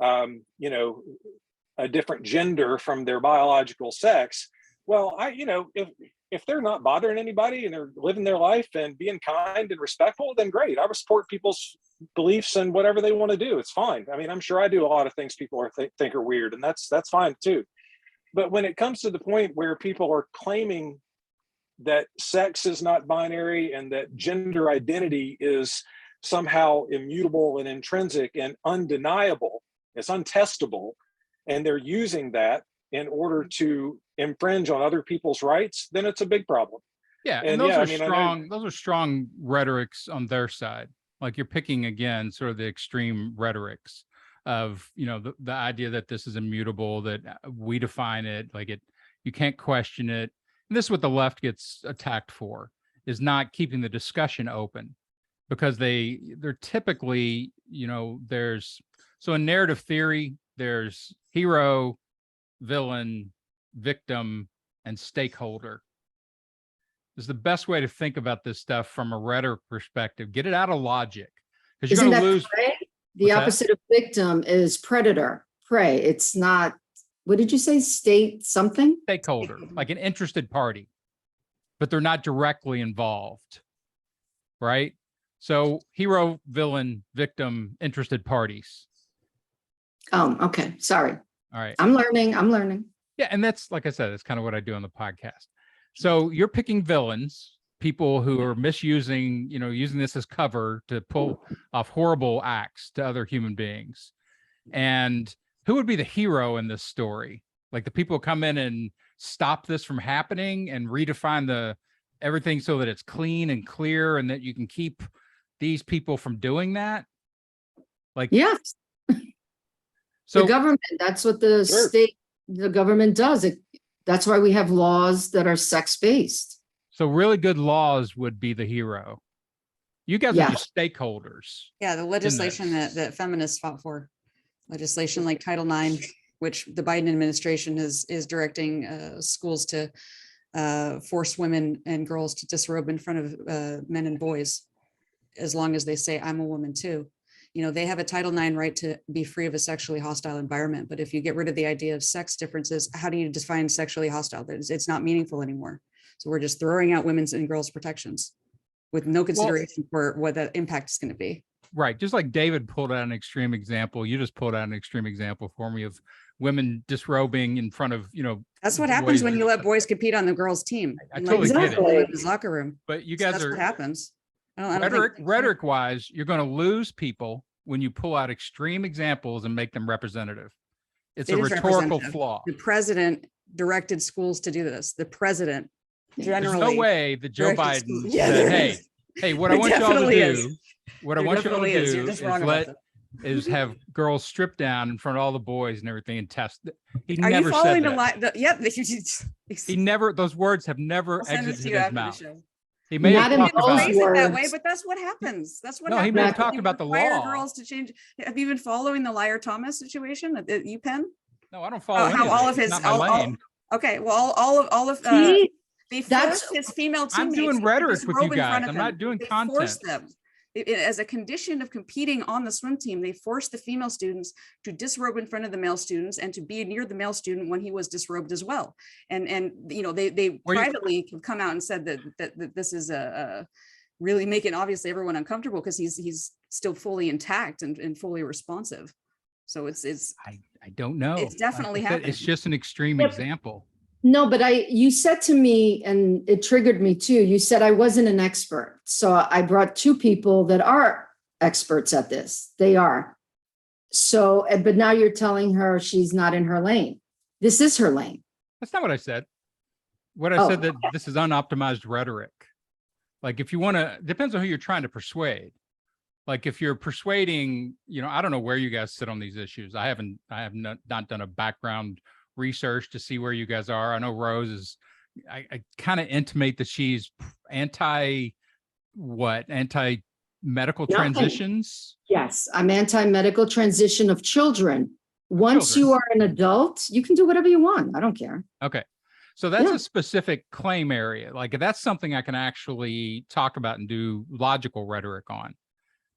a different gender from their biological sex. Well, if they're not bothering anybody and they're living their life and being kind and respectful, then great. I support people's beliefs and whatever they want to do. It's fine. I mean, I'm sure I do a lot of things people think are weird, and that's fine too. But when it comes to the point where people are claiming that sex is not binary and that gender identity is somehow immutable and intrinsic and undeniable, it's untestable, and they're using that in order to infringe on other people's rights, then it's a big problem. Yeah, and those are strong. Those are strong rhetorics on their side. Like, you're picking again sort of the extreme rhetorics of, the idea that this is immutable, that we define it, like you can't question it. And this is what the left gets attacked for, is not keeping the discussion open, because they're typically, there's, so in narrative theory, there's hero, villain, victim, and stakeholder. Is the best way to think about this stuff from a rhetoric perspective. Get it out of logic, because you're going to lose. Prey? The opposite of victim is predator, prey. It's not. What did you say? State something? Stakeholder, like an interested party, but they're not directly involved, right? So hero, villain, victim, interested parties. Oh, okay. Sorry. All right. I'm learning. Yeah, and that's, like I said, that's kind of what I do on the podcast. So you're picking villains, people who are misusing, using this as cover to pull off horrible acts to other human beings. And who would be the hero in this story? Like, the people who come in and stop this from happening and redefine everything so that it's clean and clear, and that you can keep these people from doing that? Like, yes. So the government, that's what the government does. That's why we have laws that are sex-based. So really good laws would be the hero. You guys are just stakeholders. Yeah, the legislation that feminists fought for. Legislation like Title IX, which the Biden administration is directing schools to force women and girls to disrobe in front of men and boys, as long as they say, "I'm a woman too." They have a Title IX right to be free of a sexually hostile environment. But if you get rid of the idea of sex differences, how do you define sexually hostile? It's not meaningful anymore. So we're just throwing out women's and girls' protections with no consideration for what that impact is going to be. Right. Just like David pulled out an extreme example, you just pulled out an extreme example for me of women disrobing in front of, That's what happens boys when and you let stuff. boys compete on the girls' team. I And totally let get it. them in his locker room. But you So guys that's are what happens. I don't think- rhetoric wise, you're going to lose people when you pull out extreme examples and make them representative. It's It a is rhetorical representative. flaw. The president directed schools to do this. The president generally. There's no way that Joe directed Biden schools- Yeah, said, there hey, is. hey, what I There want y'all to definitely is. do, what I There want y'all to definitely is. You're do just is wrong about that. is have girls strip down in front of all the boys and everything and test. He Are you never following said the that. line? Yep. He never, those words have never I'll send it to exited you his after the mouth. show. He may Not have in talked about those it. Phrase it that way, words. but that's what happens. That's what No, he happens. may have Not- talked You about the require law. girls to change. Have you been following the Liar Thomas situation at UPenn? No, I don't follow How any all of of it. his It's not my lane. okay, well, all of See, they That's- forced his female teammates. I'm doing to rhetoric with you disrobe in front guys. of I'm not him. doing They content. forced them. As a condition of competing on the swim team, they forced the female students to disrobe in front of the male students and to be near the male student when he was disrobed as well. And they Were you- privately have come out and said that this is really making obviously everyone uncomfortable because he's still fully intact and fully responsive. So it's I don't know. It's definitely Like I said, It's happening. just an extreme Yep. example. No, but you said to me, and it triggered me too, you said I wasn't an expert. So I brought two people that are experts at this. They are. So, but now you're telling her she's not in her lane. This is her lane. That's not what I said. What I Oh. said that this is unoptimized rhetoric. Like if you want to, depends on who you're trying to persuade. Like if you're persuading, I don't know where you guys sit on these issues. I have not done a background research to see where you guys are. I know Rose is, I kind of intimate that she's anti-medical Nothing. transitions. Yes, I'm anti-medical transition of children. Once Children. you are an adult, you can do whatever you want. I don't care. Okay. So that's Yeah. a specific claim area. Like that's something I can actually talk about and do logical rhetoric on.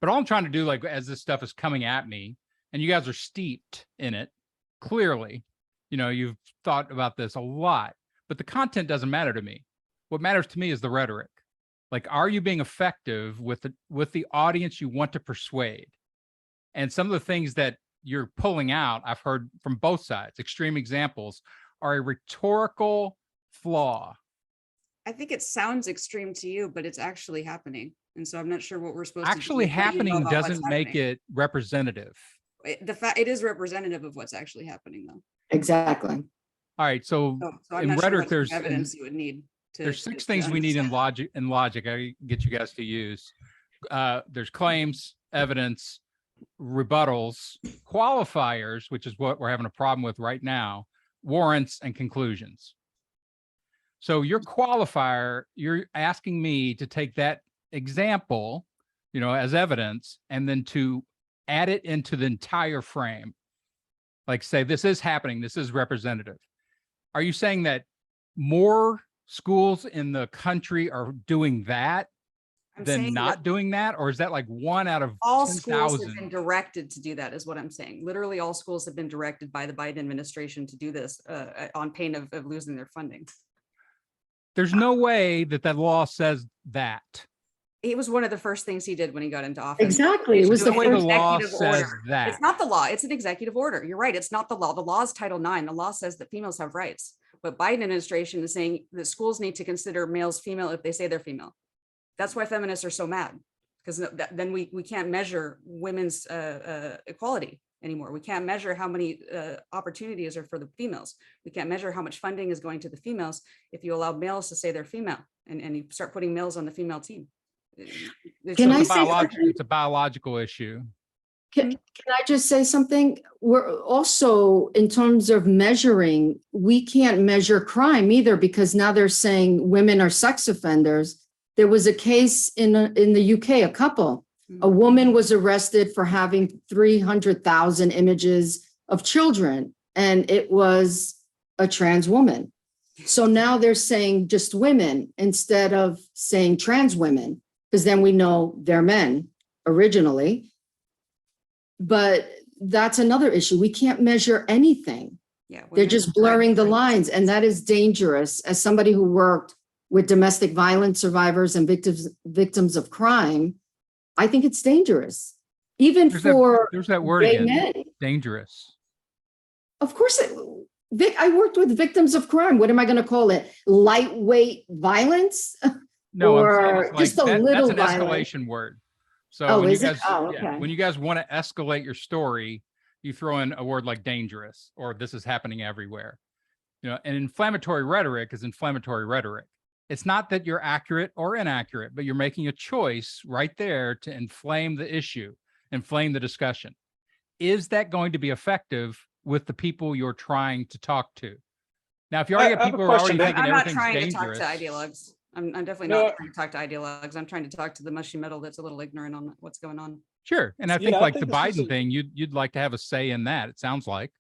But all I'm trying to do, like, as this stuff is coming at me and you guys are steeped in it, clearly, you've thought about this a lot, but the content doesn't matter to me. What matters to me is the rhetoric. Like, are you being effective with the audience you want to persuade? And some of the things that you're pulling out, I've heard from both sides, extreme examples, are a rhetorical flaw. I think it sounds extreme to you, but it's actually happening. And so I'm not sure what we're supposed to do. Actually What do you know happening about what's doesn't make happening? it representative. It is representative of what's actually happening though. Exactly. All right. So So I'm in not sure rhetoric, what sort of there's evidence you would need to. there's six to things we need in understand. logic. I get you guys to use. There's claims, evidence, rebuttals, qualifiers, which is what we're having a problem with right now, warrants, and conclusions. So your qualifier, you're asking me to take that example, as evidence, and then to add it into the entire frame. Like say, this is happening, this is representative. Are you saying that more schools in the country are doing that I'm than saying not that doing that? Or is that like one out of all schools have 10,000? been directed to do that, is what I'm saying. Literally all schools have been directed by the Biden administration to do this on pain of losing their funding. There's no way that law says that. It was one of the first things he did when he got into office. Exactly. It was There's the no way the first. law executive says order. that. It's not the law. It's an executive order. You're right. It's not the law. The law is Title IX. The law says that females have rights. But Biden administration is saying that schools need to consider males female if they say they're female. That's why feminists are so mad, because then we can't measure women's equality anymore. We can't measure how many opportunities are for the females. We can't measure how much funding is going to the females if you allow males to say they're female and you start putting males on the female team. Can I It's a say something? it's a biological issue. Can I just say something? We're also, in terms of measuring, we can't measure crime either, because now they're saying women are sex offenders. There was a case in the UK, a couple. A woman was arrested for having 300,000 images of children, and it was a trans woman. So now they're saying just women instead of saying trans women, because then we know they're men originally. But that's another issue. We can't measure anything. Yeah, They're women just have blurring the rights. lines, and that is dangerous. As somebody who worked with domestic violence survivors and victims of crime, I think it's dangerous, even There's for there's that word gay again, men. dangerous. Of course, I worked with victims of crime. What am I going to call it? Lightweight violence? No, I'm saying it's Or like just a that's little an violent? escalation word. So Oh, when you is it? guys, Oh, yeah, okay. when you guys want to escalate your story, you throw in a word like dangerous or this is happening everywhere. You know, and inflammatory rhetoric is inflammatory rhetoric. It's not that you're accurate or inaccurate, but you're making a choice right there to inflame the issue, inflame the discussion. Is that going to be effective with the people you're trying to talk to? Now, if you already I have have a people who are already question. thinking I'm not everything's trying to dangerous, talk to ideologues. I'm definitely No, not trying to talk to ideologues. I'm trying to talk to the mushy middle that's a little ignorant on what's going on. sure. And I think yeah, I like the think this is Biden thing, you'd like to have a say in that. It sounds like.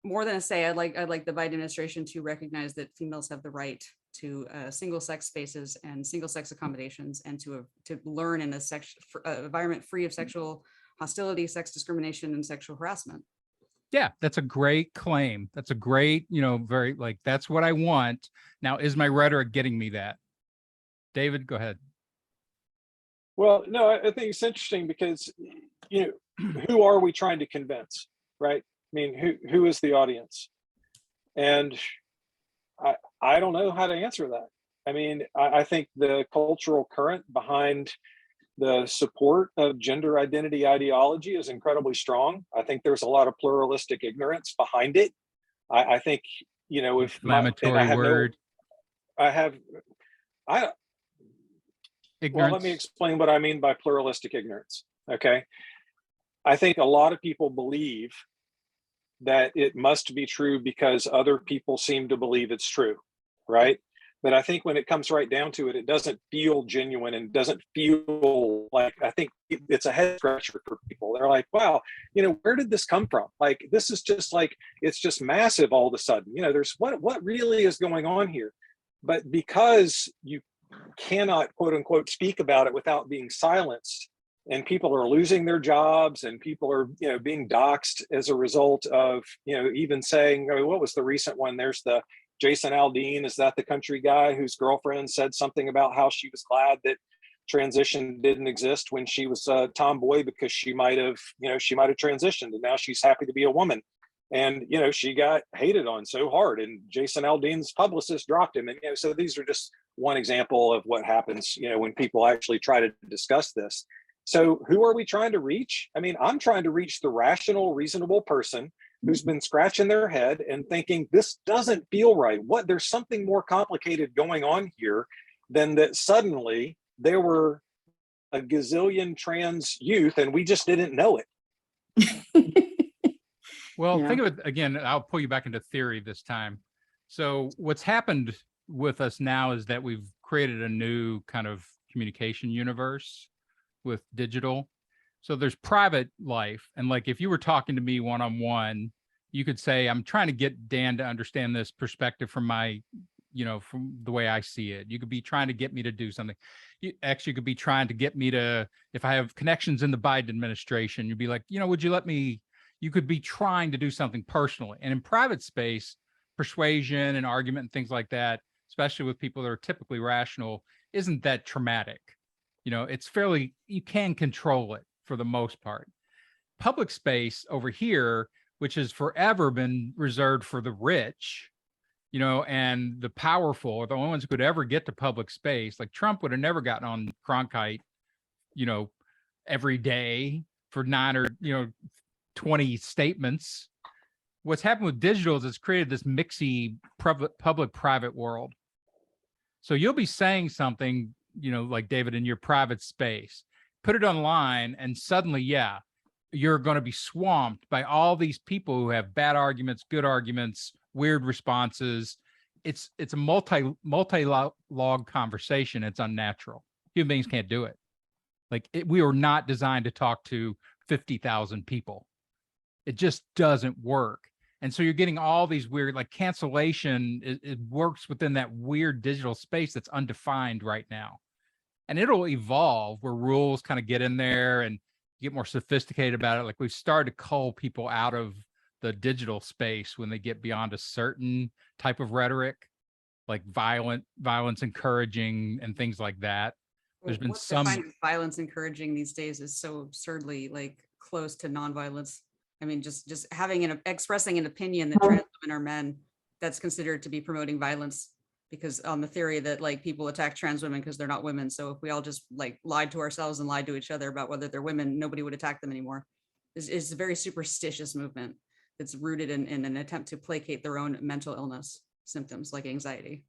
More than a say, I'd like the Biden administration to recognize that females have the right to single sex spaces and single sex accommodations, and to learn in a environment free of sexual hostility, sex discrimination, and sexual harassment. Yeah, that's a great claim. That's a great, very like, that's what I want. Now, is my rhetoric getting me that? David, go ahead. well, no, I think it's interesting because, who are we trying to convince, right? I mean, who is the audience? And I don't know how to answer that. I mean, I think the cultural current behind the support of gender identity ideology is incredibly strong. I think there's a lot of pluralistic ignorance behind it. I think, if Inflammatory word. Well, let me explain what I mean by pluralistic ignorance. Okay. I think a lot of people believe that it must be true because other people seem to believe it's true, right? But I think when it comes right down to it, it doesn't feel genuine and doesn't feel like, I think it's a head scratcher for people. They're like, wow, where did this come from? Like, this is just like, it's just massive all of a sudden. There's what really is going on here? But because you cannot, quote unquote, speak about it without being silenced, and people are losing their jobs, and people are being doxxed as a result of even saying, what was the recent one? There's the Jason Aldean, is that the country guy whose girlfriend said something about how she was glad that transition didn't exist when she was a tomboy because she might have transitioned, and now she's happy to be a woman. And she got hated on so hard, and Jason Aldean's publicist dropped him. And so these are just one example of what happens when people actually try to discuss this. So who are we trying to reach? I mean, I'm trying to reach the rational, reasonable person who's been scratching their head and thinking, this doesn't feel right. There's something more complicated going on here than that suddenly there were a gazillion trans youth and we just didn't know it. Well, Yeah. think of it again. I'll pull you back into theory this time. So what's happened with us now is that we've created a new kind of communication universe with digital. So there's private life. And like, if you were talking to me one-on-one, you could say, I'm trying to get Dan to understand this perspective from my, from the way I see it. You could be trying to get me to do something. You could be trying to get me to, if I have connections in the Biden administration, you'd be like, would you let me, you could be trying to do something personally. And in private space, persuasion and argument and things like that, especially with people that are typically rational, isn't that traumatic. It's fairly, you can control it for the most part. Public space over here, which has forever been reserved for the rich, and the powerful, or the only ones who could ever get to public space. Like Trump would have never gotten on Cronkite, every day for 9 or 20 statements. What's happened with digital is it's created this mixy public-private world. So you'll be saying something, like David, in your private space, put it online, and suddenly, you're going to be swamped by all these people who have bad arguments, good arguments, weird responses. It's a multi-log conversation. It's unnatural. Human beings can't do it. Like we were not designed to talk to 50,000 people. It just doesn't work. And so you're getting all these weird, like cancellation, it works within that weird digital space that's undefined right now. And it'll evolve where rules kind of get in there and get more sophisticated about it. Like we've started to cull people out of the digital space when they get beyond a certain type of rhetoric, like violence encouraging and things like that. There's been some violence encouraging these days is so absurdly like close to nonviolence. I mean, just having expressing an opinion that trans women are men, that's considered to be promoting violence, because on the theory that like people attack trans women because they're not women. So if we all just like lied to ourselves and lied to each other about whether they're women, nobody would attack them anymore. Is a very superstitious movement that's rooted in an attempt to placate their own mental illness symptoms like anxiety.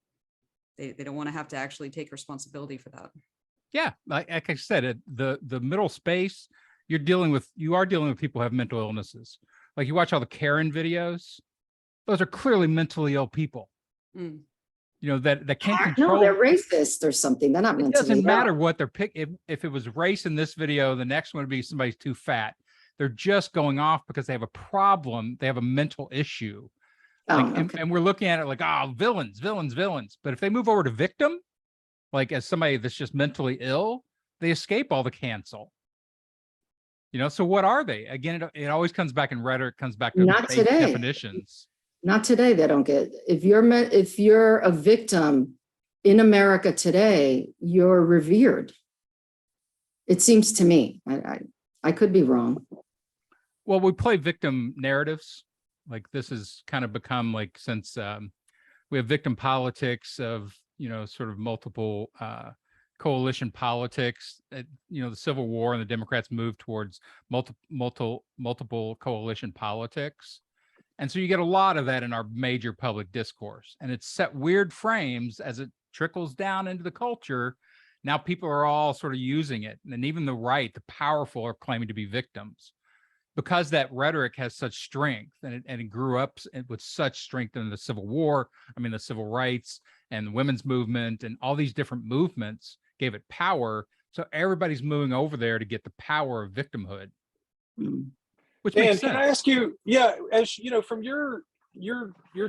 They don't want to have to actually take responsibility for that. Yeah, like I said, the middle space, you are dealing with people who have mental illnesses. Like you watch all the Karen videos, those are clearly mentally ill people. Mm. You know, that can't No, control. they're racist or something. They're not It mentally doesn't ill. matter what they're picking. If it was race in this video, the next one would be somebody's too fat. They're just going off because they have a problem. They have a mental issue. Like, Okay. and we're looking at it like, oh, villains. But if they move over to victim, like as somebody that's just mentally ill, they escape all the cancel. You know, so what are they? Again, it always comes back in rhetoric, comes back to Not base today. definitions. Not today, they don't get, if you're a victim in America today, you're revered. It seems to me, I could be wrong. Well, we play victim narratives. Like this has kind of become like, since we have victim politics of, you know, sort of multiple coalition politics. You know, the Civil War and the Democrats moved towards multiple coalition politics. And so you get a lot of that in our major public discourse, and it's set weird frames as it trickles down into the culture. Now people are all sort of using it. And even the right, the powerful, are claiming to be victims because that rhetoric has such strength, and it grew up with such strength in the Civil War. I mean, the civil rights and the women's movement and all these different movements gave it power. So everybody's moving over there to get the power of victimhood. Mm. Which Dan, makes sense. can I ask you, yeah, as you know, from your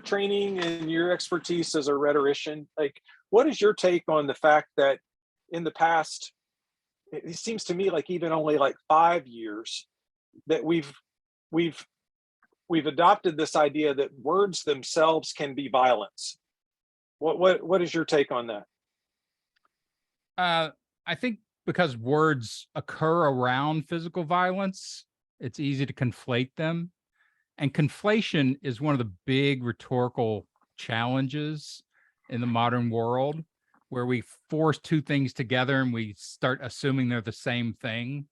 training and your expertise as a rhetorician, like what is your take on the fact that in the past, it seems to me like even only like 5 years that we've adopted this idea that words themselves can be violence. What is your take on that? I think because words occur around physical violence, it's easy to conflate them. And conflation is one of the big rhetorical challenges in the modern world, where we force two things together and we start assuming they're the same thing.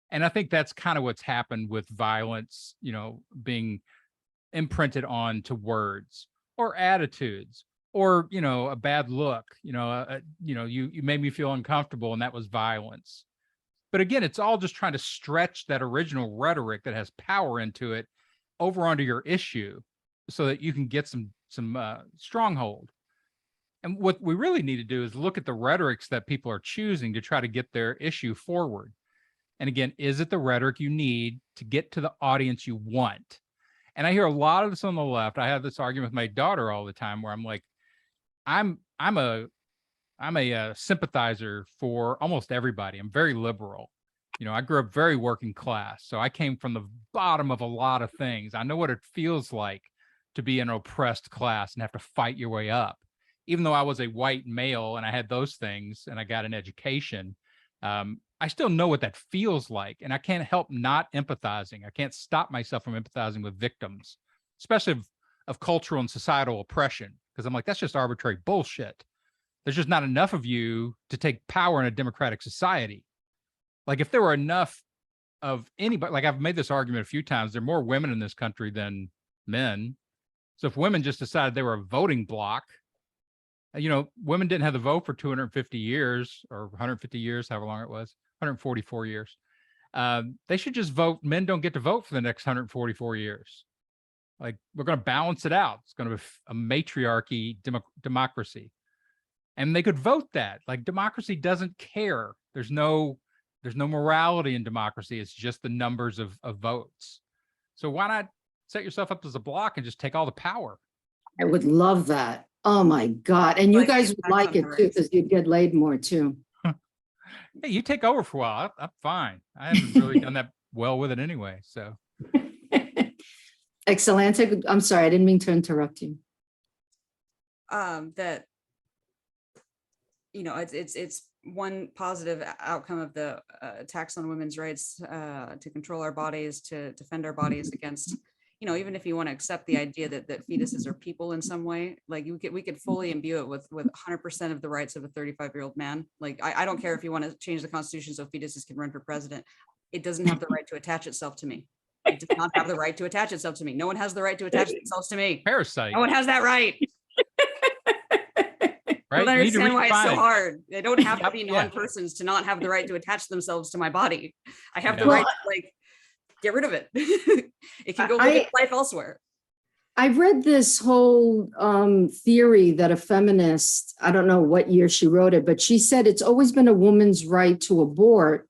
And I think that's kind of what's happened with violence, you know, being imprinted on to words or attitudes, or, you know, a bad look, you know, you made me feel uncomfortable, and that was violence. But again, it's all just trying to stretch that original rhetoric that has power into it over onto your issue so that you can get some stronghold. And what we really need to do is look at the rhetorics that people are choosing to try to get their issue forward. And again, is it the rhetoric you need to get to the audience you want? And I hear a lot of this on the left. I have this argument with my daughter all the time where I'm like, I'm a sympathizer for almost everybody. I'm very liberal. You know, I grew up very working class. So I came from the bottom of a lot of things. I know what it feels like to be an oppressed class and have to fight your way up. Even though I was a white male and I had those things and I got an education, I still know what that feels like. And I can't help not empathizing. I can't stop myself from empathizing with victims, especially of cultural and societal oppression, because I'm like, that's just arbitrary bullshit. There's just not enough of you to take power in a democratic society. Like if there were enough of anybody, like I've made this argument a few times, there are more women in this country than men. So if women just decided they were a voting bloc, you know, women didn't have the vote for 250 years or 150 years, however long it was, 144 years. They should just vote. Men don't get to vote for the next 144 years. Like we're going to balance it out. It's going to be a matriarchy democracy. And they could vote that. Like democracy doesn't care. There's no morality in democracy. It's just the numbers of votes. So why not set yourself up as a block and just take all the power? I would love that. Oh my God. And you Like, guys would that's like on it the too, race. because you'd get laid more too. Hey, you take over for a while. I'm fine. I haven't really done that well with it anyway. So Exulansic, I'm sorry, I didn't mean to interrupt you. That, it's one positive outcome of the attacks on women's rights to control our bodies, to defend our bodies against, even if you want to accept the idea that fetuses are people in some way, like we could fully imbue it with 100% of the rights of a 35-year-old man. Like, I don't care if you want to change the Constitution so fetuses can run for president. It doesn't have the right to attach itself to me. It does not have the right to attach itself to me. No one has the right to attach themselves to me. Parasite. No one has that right. I Right? don't You need to understand why it's so redefine. hard. They don't have to Yep, be yeah. non-persons to not have the right to attach themselves to my body. I have the Yeah. right to, like, get rid of it. It can go live its life elsewhere. I read this whole theory that a feminist, I don't know what year she wrote it, but she said it's always been a woman's right to abort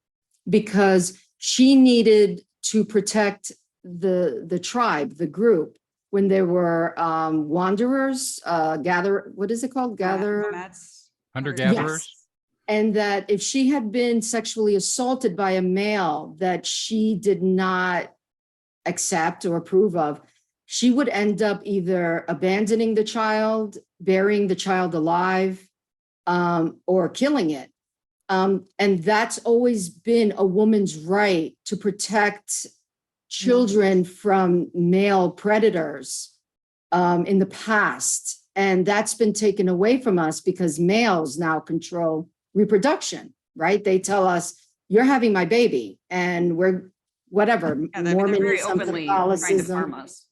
because she needed to protect the tribe, the group, when there were wanderers, what is it called? Nomads. Hunter-gatherers. Yes. And that if she had been sexually assaulted by a male that she did not accept or approve of, she would end up either abandoning the child, burying the child alive, or killing it. And that's always been a woman's right to protect children from male predators in the past. And that's been taken away from us because males now control reproduction, right? They tell us, you're having my baby, and we're whatever, Yeah, they're very Mormonism, openly trying to farm Catholicism. us.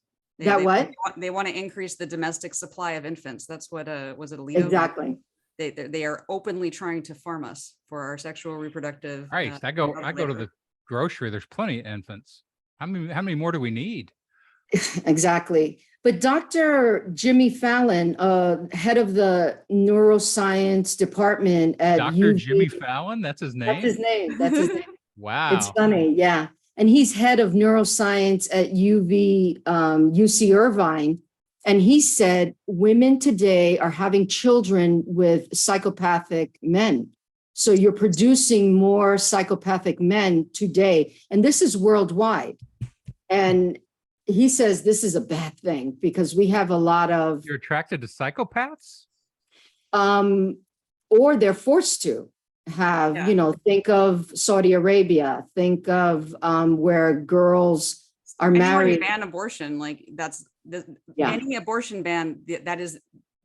They want to increase the domestic supply of infants. That's what was it Alito? Exactly. They are openly trying to farm us for our sexual reproductive. Right. I go to labor. the grocery. There's plenty of infants. How many more do we need? Exactly. But Dr. Jimmy Fallon, head of the neuroscience department at Dr. UV Jimmy Fallon? That's his name? That's his name. That's his name. Wow. It's funny. Yeah. And he's head of neuroscience at UC Irvine. And he said women today are having children with psychopathic men. So you're producing more psychopathic men today. And this is worldwide. And he says this is a bad thing because we have a lot of, You're attracted to psychopaths? or they're forced to have, Yeah. Think of Saudi Arabia, think of where girls are Anyone who married. ban abortion, like Yeah. any abortion ban, that is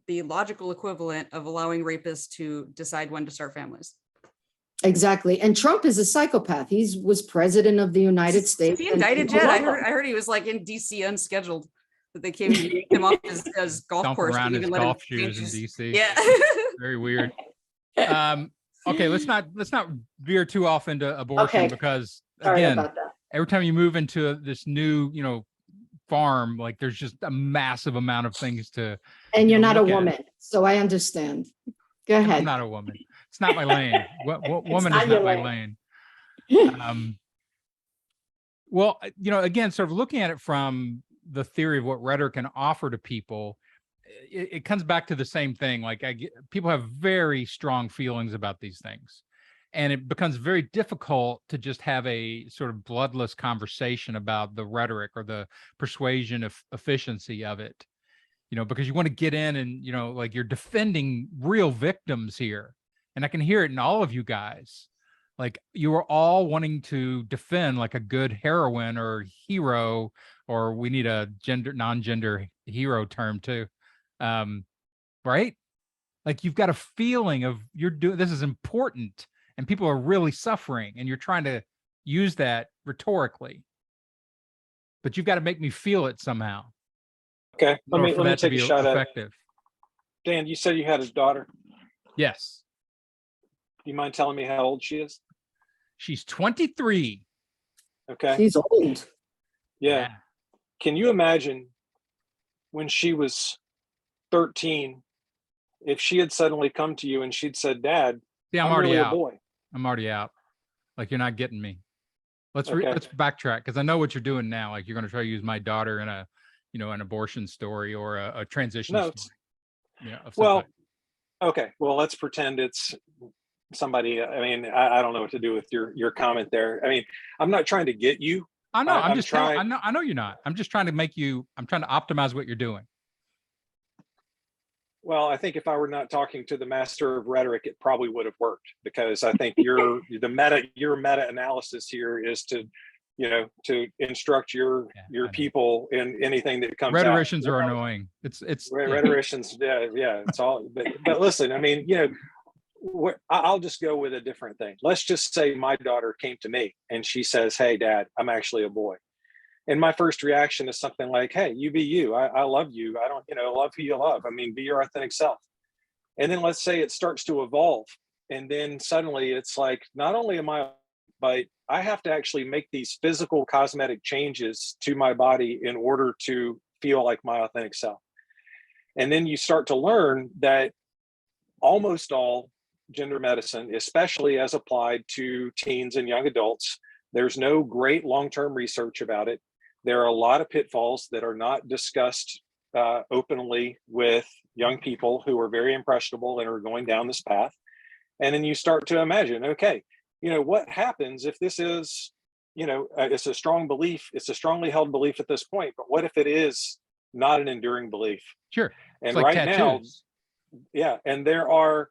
the logical equivalent of allowing rapists to decide when to start families. Exactly. And Trump is a psychopath. He was president of the United Is States. he and indicted people yet? I love him. heard he was like in DC unscheduled, that they came and yanked him off his golf Stomping course. around didn't his even let him golf change shoes in his- DC. Yeah. Very weird. Okay, let's not veer too off into abortion Okay. because Sorry again, about that. every time you move into this new, farm, like there's just a massive amount of things to. And you're not a look at. woman, so I understand. Go I'm ahead. not a woman. It's not my lane. Woman not is your not my lane. lane. Well, again, sort of looking at it from the theory of what rhetoric can offer to people, it comes back to the same thing. Like people have very strong feelings about these things, and it becomes very difficult to just have a sort of bloodless conversation about the rhetoric or the persuasion of efficiency of it, because you want to get in and, like you're defending real victims here. And I can hear it in all of you guys. Like you are all wanting to defend like a good heroine or hero, or we need a non-gender hero term too. Right? Like you've got a feeling of this is important and people are really suffering and you're trying to use that rhetorically, but you've got to make me feel it somehow. Okay, let me that to take be a shot at it. effective. Dan, you said you had a daughter. Yes. Do you mind telling me how old she is? She's 23. Okay. She's old. Yeah. Can you imagine when she was 13, if she had suddenly come to you and she'd said, Dad, Yeah, I'm I'm already really out. a boy. I'm already out. Like you're not getting me. Let's Okay. let's backtrack because I know what you're doing now. Like you're going to try to use my daughter in a, an abortion story or a transition No, story. Of some Well, type. okay. Well, let's pretend it's somebody. I mean, I don't know what to do with your comment there. I mean, I'm not trying to get you. I know. I'm I'm just trying. trying- I know you're not. I'm just trying to I'm trying to optimize what you're doing. Well, I think if I were not talking to the master of rhetoric, it probably would have worked, because I think your meta analysis here is to, to instruct your I know. people in anything that comes Rhetoricians out. are annoying. It's Rhetoricians, yeah, it's all. But listen, I mean, I'll just go with a different thing. Let's just say my daughter came to me and she says, "Hey, Dad, I'm actually a boy." And my first reaction is something like, "Hey, you be you. I love you. I don't, love who you love. I mean, be your authentic self." And then let's say it starts to evolve. And then suddenly it's like, not only am I, but I have to actually make these physical cosmetic changes to my body in order to feel like my authentic self. And then you start to learn that almost all gender medicine, especially as applied to teens and young adults, there's no great long-term research about it. There are a lot of pitfalls that are not discussed openly with young people who are very impressionable and are going down this path. And then you start to imagine, okay, what happens if this is, it's a strong belief, it's a strongly held belief at this point, but what if it is not an enduring belief? sure. And It's like right now, tattoos. yeah, and there are,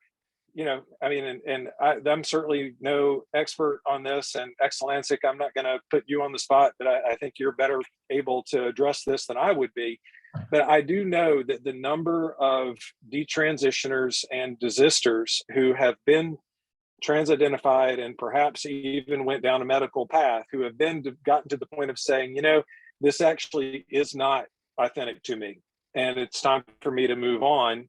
I'm certainly no expert on this, and Exulansic, I'm not going to put you on the spot, but I think you're better able to address this than I would be. But I do know that the number of detransitioners and desisters who have been trans-identified and perhaps even went down a medical path, who have then gotten to the point of saying, this actually is not authentic to me, and it's time for me to move on.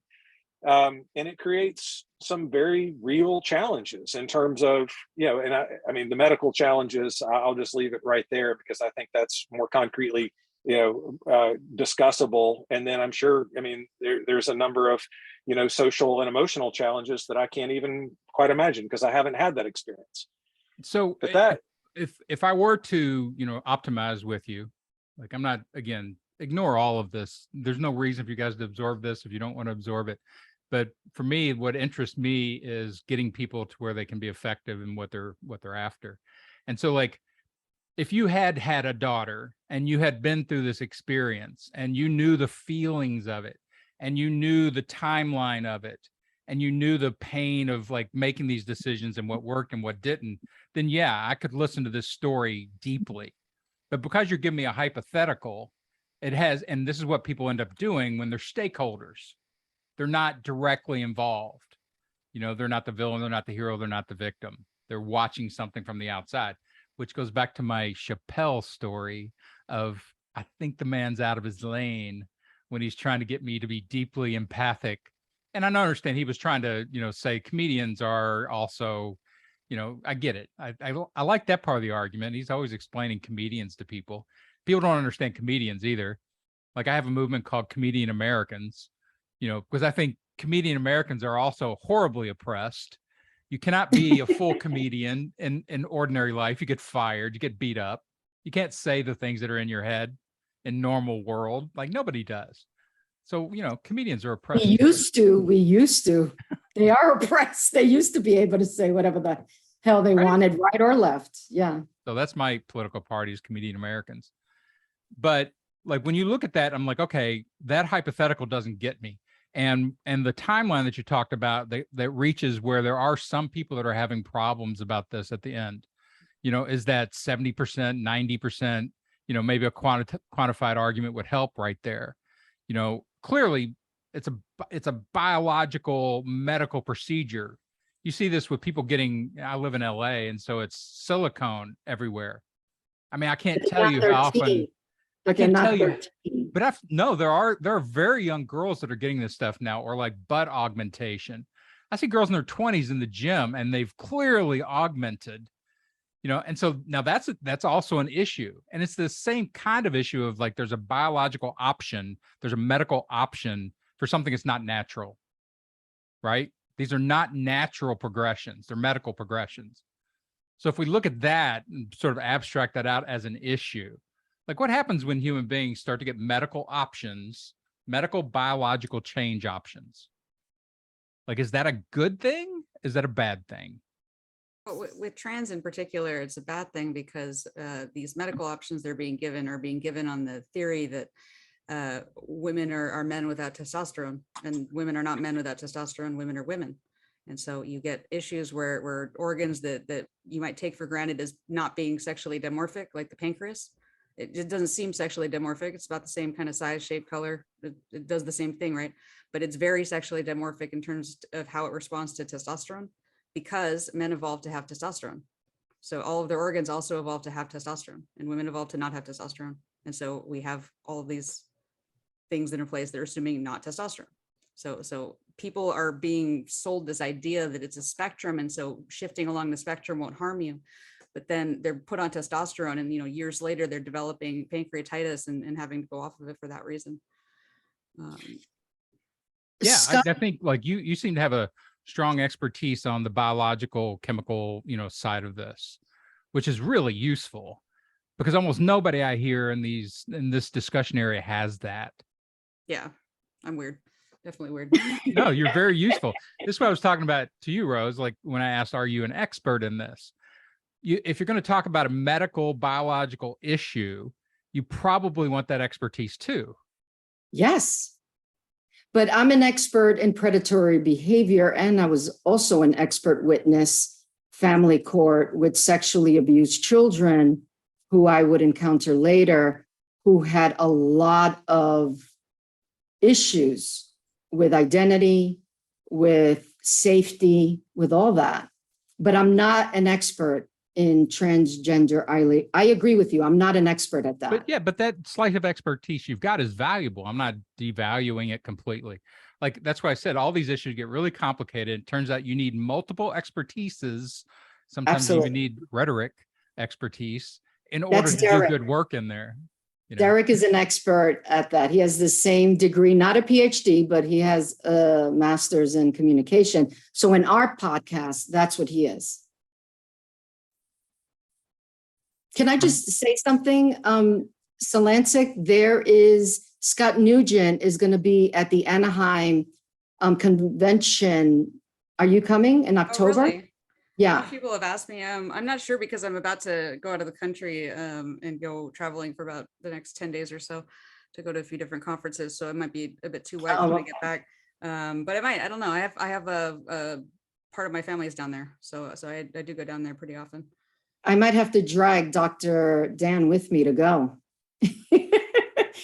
And it creates some very real challenges in terms of, and I mean, the medical challenges, I'll just leave it right there, because I think that's more concretely, discussable. And then I'm sure, I mean, there's a number of, social and emotional challenges that I can't even quite imagine, because I haven't had that experience. So But that, if I were to, optimize with you, like, I'm not, again, ignore all of this. There's no reason for you guys to absorb this if you don't want to absorb it. But for me, what interests me is getting people to where they can be effective in what they're after. And so, like, if you had a daughter and you had been through this experience and you knew the feelings of it and you knew the timeline of it and you knew the pain of like making these decisions and what worked and what didn't, then yeah, I could listen to this story deeply. But because you're giving me a hypothetical, and this is what people end up doing when they're stakeholders. They're not directly involved. They're not the villain, they're not the hero, they're not the victim. They're watching something from the outside, which goes back to my Chappelle story of, I think the man's out of his lane when he's trying to get me to be deeply empathic. And I understand he was trying to, say comedians are also, I get it. I like that part of the argument. He's always explaining comedians to people. People don't understand comedians either. Like, I have a movement called Comedian Americans, because I think comedian Americans are also horribly oppressed. You cannot be a full comedian in ordinary life. You get fired, you get beat up. You can't say the things that are in your head in normal world. Like, nobody does. So, comedians are oppressed. We used to. They are oppressed. They used to be able to say whatever the hell they wanted, right or left. Yeah. So that's my political party, is Comedian Americans. But like, when you look at that, I'm like, okay, that hypothetical doesn't get me. And the timeline that you talked about that reaches where there are some people that are having problems about this at the end, is that 70%, 90%, maybe a quantified argument would help right there. Clearly it's a biological medical procedure. You see this with people I live in LA, and so it's silicone everywhere. I mean, I can't tell you how often. I can't tell you, but no, there are very young girls that are getting this stuff now, or like butt augmentation. I see girls in their 20s in the gym, and they've clearly augmented, and so now that's also an issue. And it's the same kind of issue of like, there's a biological option, there's a medical option for something that's not natural, right? These are not natural progressions, they're medical progressions. So if we look at that and sort of abstract that out as an issue, like, what happens when human beings start to get medical options, medical biological change options? Like, is that a good thing? Is that a bad thing? Well, with trans in particular, it's a bad thing, because these medical options they're being given are being given on the theory that women are men without testosterone, and women are not men without testosterone. Women are women. And so you get issues where organs that you might take for granted as not being sexually dimorphic, like the pancreas, it just doesn't seem sexually dimorphic. It's about the same kind of size, shape, color. It does the same thing, right? But it's very sexually dimorphic in terms of how it responds to testosterone, because men evolved to have testosterone. So all of their organs also evolved to have testosterone, and women evolved to not have testosterone. And so we have all of these things that are in place that are assuming not testosterone. So people are being sold this idea that it's a spectrum, and so shifting along the spectrum won't harm you. But then they're put on testosterone, and years later they're developing pancreatitis and having to go off of it for that reason. Yeah, Scott- I think like you seem to have a strong expertise on the biological, chemical, side of this, which is really useful, because almost nobody I hear in this discussion area has that. Yeah, I'm weird. Definitely weird. No, you're very useful. This is what I was talking about to you, Rose, like when I asked, are you an expert in this? If you're going to talk about a medical, biological issue, you probably want that expertise too. Yes. But I'm an expert in predatory behavior, and I was also an expert witness, family court, with sexually abused children who I would encounter later, who had a lot of issues with identity, with safety, with all that. But I'm not an expert in transgender. I agree with you. I'm not an expert at that. But that slice of expertise you've got is valuable. I'm not devaluing it completely. Like, that's why I said all these issues get really complicated. It turns out you need multiple expertises. Sometimes Absolutely. you even need rhetoric expertise in order That's to do Derek. good work in there. Derek is an expert at that. He has the same degree, not a PhD, but he has a master's in communication. So in our podcast, that's what he is. Can I just say something? Exulansic, there is Scott Nugent is going to be at the Anaheim convention. Are you coming in October? Oh, really? Yeah. People have asked me. I'm not sure, because I'm about to go out of the country and go traveling for about the next 10 days or so to go to a few different conferences. So it might be a bit too wet when I get back. But I might. I don't know. I have a part of my family is down there, so I do go down there pretty often. I might have to drag Dr. Dan with me to go.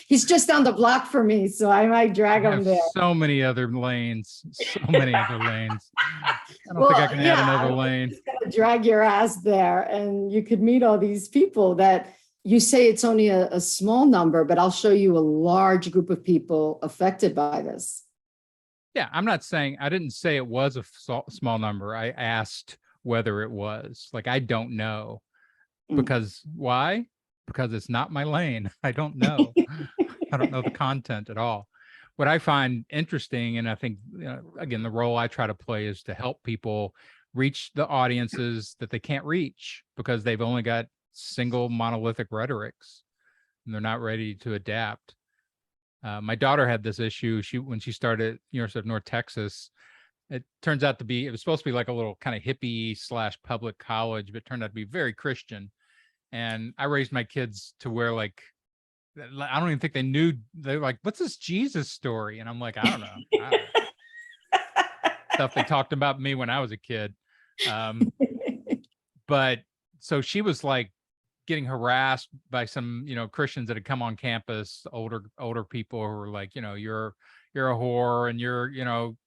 He's just down the block for me, so I might drag him there. So many other lanes. So many other lanes. I don't think I can add another lane. Just gotta drag your ass there, and you could meet all these people that you say it's only a small number, but I'll show you a large group of people affected by this. Yeah, I'm not saying, I didn't say it was a small number. I asked whether it was. Like, I don't know. Because why? Because it's not my lane. I don't know. I don't know the content at all. What I find interesting, and I think, again, the role I try to play is to help people reach the audiences that they can't reach because they've only got single monolithic rhetorics and they're not ready to adapt. My daughter had this issue. When she started at University of North Texas, it turns out to be, it was supposed to be like a little kind of hippie / public college, but it turned out to be very Christian. And I raised my kids to where, like, I don't even think they knew. They're like, what's this Jesus story? And I'm like, I don't know. Stuff they talked about me when I was a kid. But so she was like getting harassed by some, Christians that had come on campus, older people who were like, you're a whore and you're,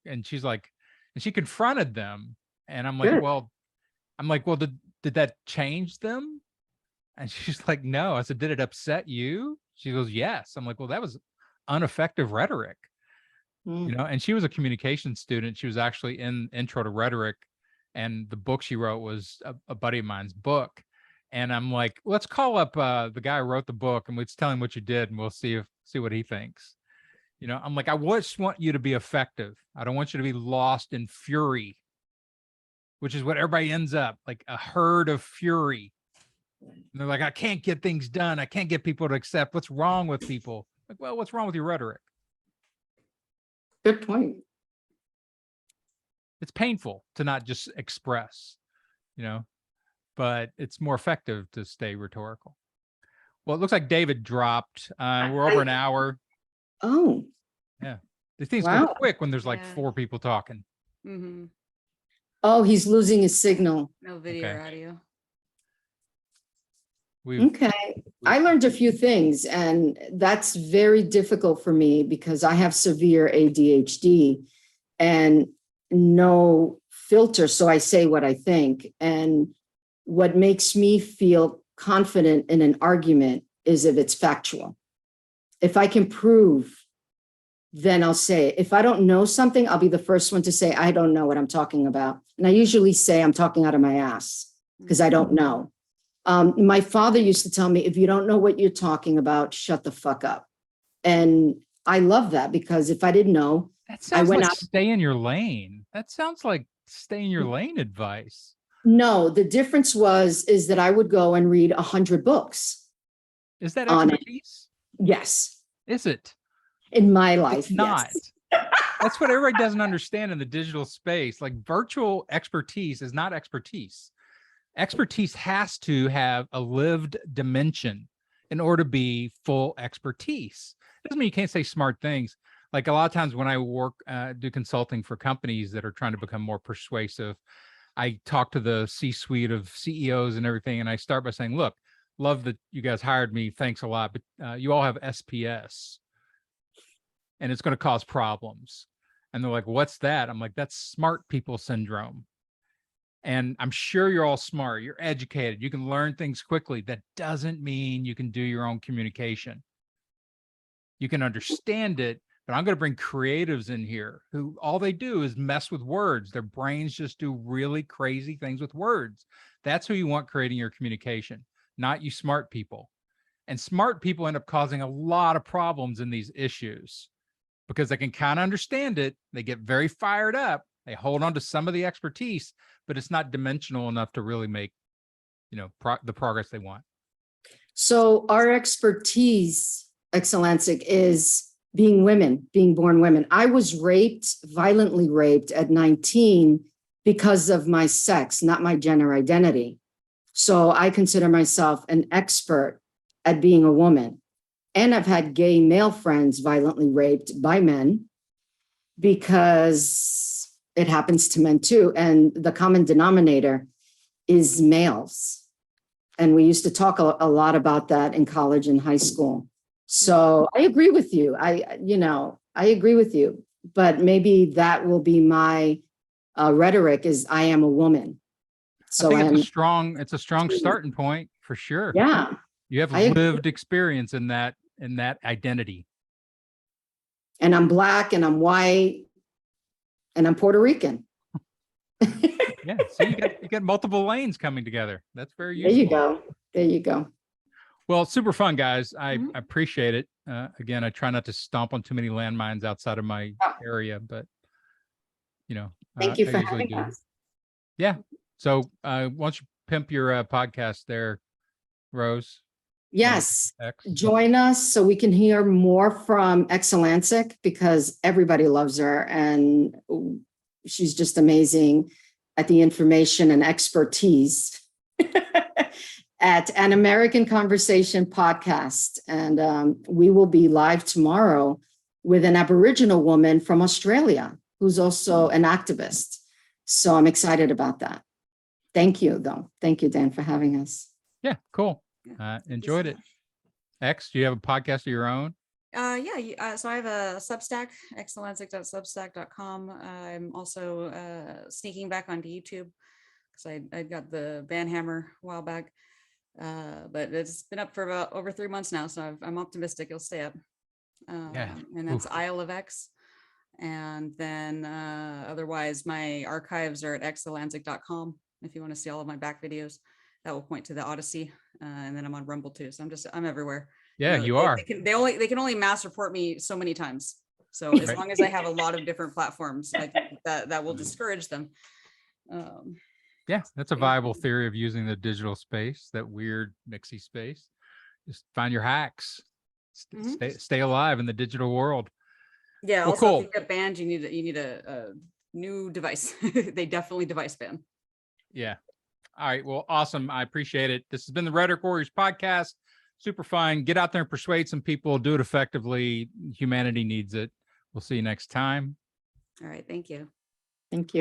and she's like, and she confronted them. And I'm like, Good. well, did that change them? And she's like, no. I said, did it upset you? She goes, yes. I'm like, well, that was ineffective rhetoric, and she was a communication student. She was actually in Intro to Rhetoric, and the book she wrote was a buddy of mine's book. And I'm like, let's call up the guy who wrote the book and let's tell him what you did and we'll see what he thinks. I'm like, I just want you to be effective. I don't want you to be lost in fury, which is what everybody ends up, like a herd of fury. And they're like, I can't get things done. I can't get people to accept. What's wrong with people? Like, well, what's wrong with your rhetoric? Good point. It's painful to not just express, but it's more effective to stay rhetorical. Well, it looks like David dropped. We're over an hour. Oh, These things go wow. quick when there's like Yeah. 4 people talking. Mm-hmm. Oh, he's losing his signal. No video Okay. or audio. Okay. I learned a few things, and that's very difficult for me because I have severe ADHD and no filter. So I say what I think. And what makes me feel confident in an argument is if it's factual. If I can prove, then I'll say it. If I don't know something, I'll be the first one to say, I don't know what I'm talking about. And I usually say I'm talking out of my ass because I don't know. My father used to tell me, if you don't know what you're talking about, shut the fuck up. And I love that because if I didn't know, That sounds went like out- stay in your lane. That sounds like stay in your lane advice. no, the difference is that I would go and read 100 books. Is that On it. expertise? Yes. Is it? In my life. It's not. Yes. That's what everybody doesn't understand in the digital space. Like virtual expertise is not expertise. Expertise has to have a lived dimension in order to be full expertise. Doesn't mean you can't say smart things. Like a lot of times when I work, do consulting for companies that are trying to become more persuasive, I talk to the C-suite of CEOs and everything, and I start by saying, look, love that you guys hired me. Thanks a lot. But you all have SPS and it's going to cause problems. And they're like, what's that? I'm like, that's smart people syndrome. And I'm sure you're all smart. You're educated. You can learn things quickly. That doesn't mean you can do your own communication. You can understand it, but I'm going to bring creatives in here who all they do is mess with words. Their brains just do really crazy things with words. That's who you want creating your communication, not you smart people. And smart people end up causing a lot of problems in these issues because they can kind of understand it. They get very fired up. They hold on to some of the expertise, but it's not dimensional enough to really make, the progress they want. So our expertise, Exulansic, is being women, being born women. I was violently raped at 19 because of my sex, not my gender identity. So I consider myself an expert at being a woman. And I've had gay male friends violently raped by men because it happens to men too. And the common denominator is males. And we used to talk a lot about that in college and high school. So I agree with you. I agree with you, but maybe that will be my rhetoric is I am a woman. So I think it's a strong starting point for sure. Yeah. You have lived experience in that identity. And I'm Black and I'm white and I'm Puerto Rican. Yeah. So you get multiple lanes coming together. That's very useful. There you go. There you go. Well, super fun, guys. I appreciate it. Again, I try not to stomp on too many landmines outside of my area, but Thank you for I usually having us. Yeah. So why don't you pimp your podcast there, Rose? Yes. X. Join us so we can hear more from Exulansic because everybody loves her and she's just amazing at the information and expertise at An American Conversation podcast. And we will be live tomorrow with an Aboriginal woman from Australia who's also an activist. So I'm excited about that. Thank you, though. Thank you, Dan, for having us. Yeah, cool. Enjoyed it. X, do you have a podcast of your own? So I have a Substack, exulansic.substack.com. I'm also sneaking back onto YouTube because I got the banhammer a while back, but it's been up for about over 3 months now, so I'm optimistic it'll stay up. And that's Isle of X. And then otherwise, my archives are at exulansic.com. If you want to see all of my back videos, that will point to the Odyssey. And then I'm on Rumble too. So I'm everywhere. Yeah, you are. They can only mass report me so many times. So as long as I have a lot of different platforms, I think that will discourage them. Yeah, that's a viable theory of using the digital space, that weird mixy space. Just find your hacks. Stay alive in the digital world. Yeah. Well, Also, cool. if you get banned, you need a new device. They definitely device ban. Yeah. All right. Well, awesome. I appreciate it. This has been the Rhetoric Warriors podcast. super fun. Get out there and persuade some people. Do it effectively. Humanity needs it. We'll see you next time. All right. Thank you. Thank you.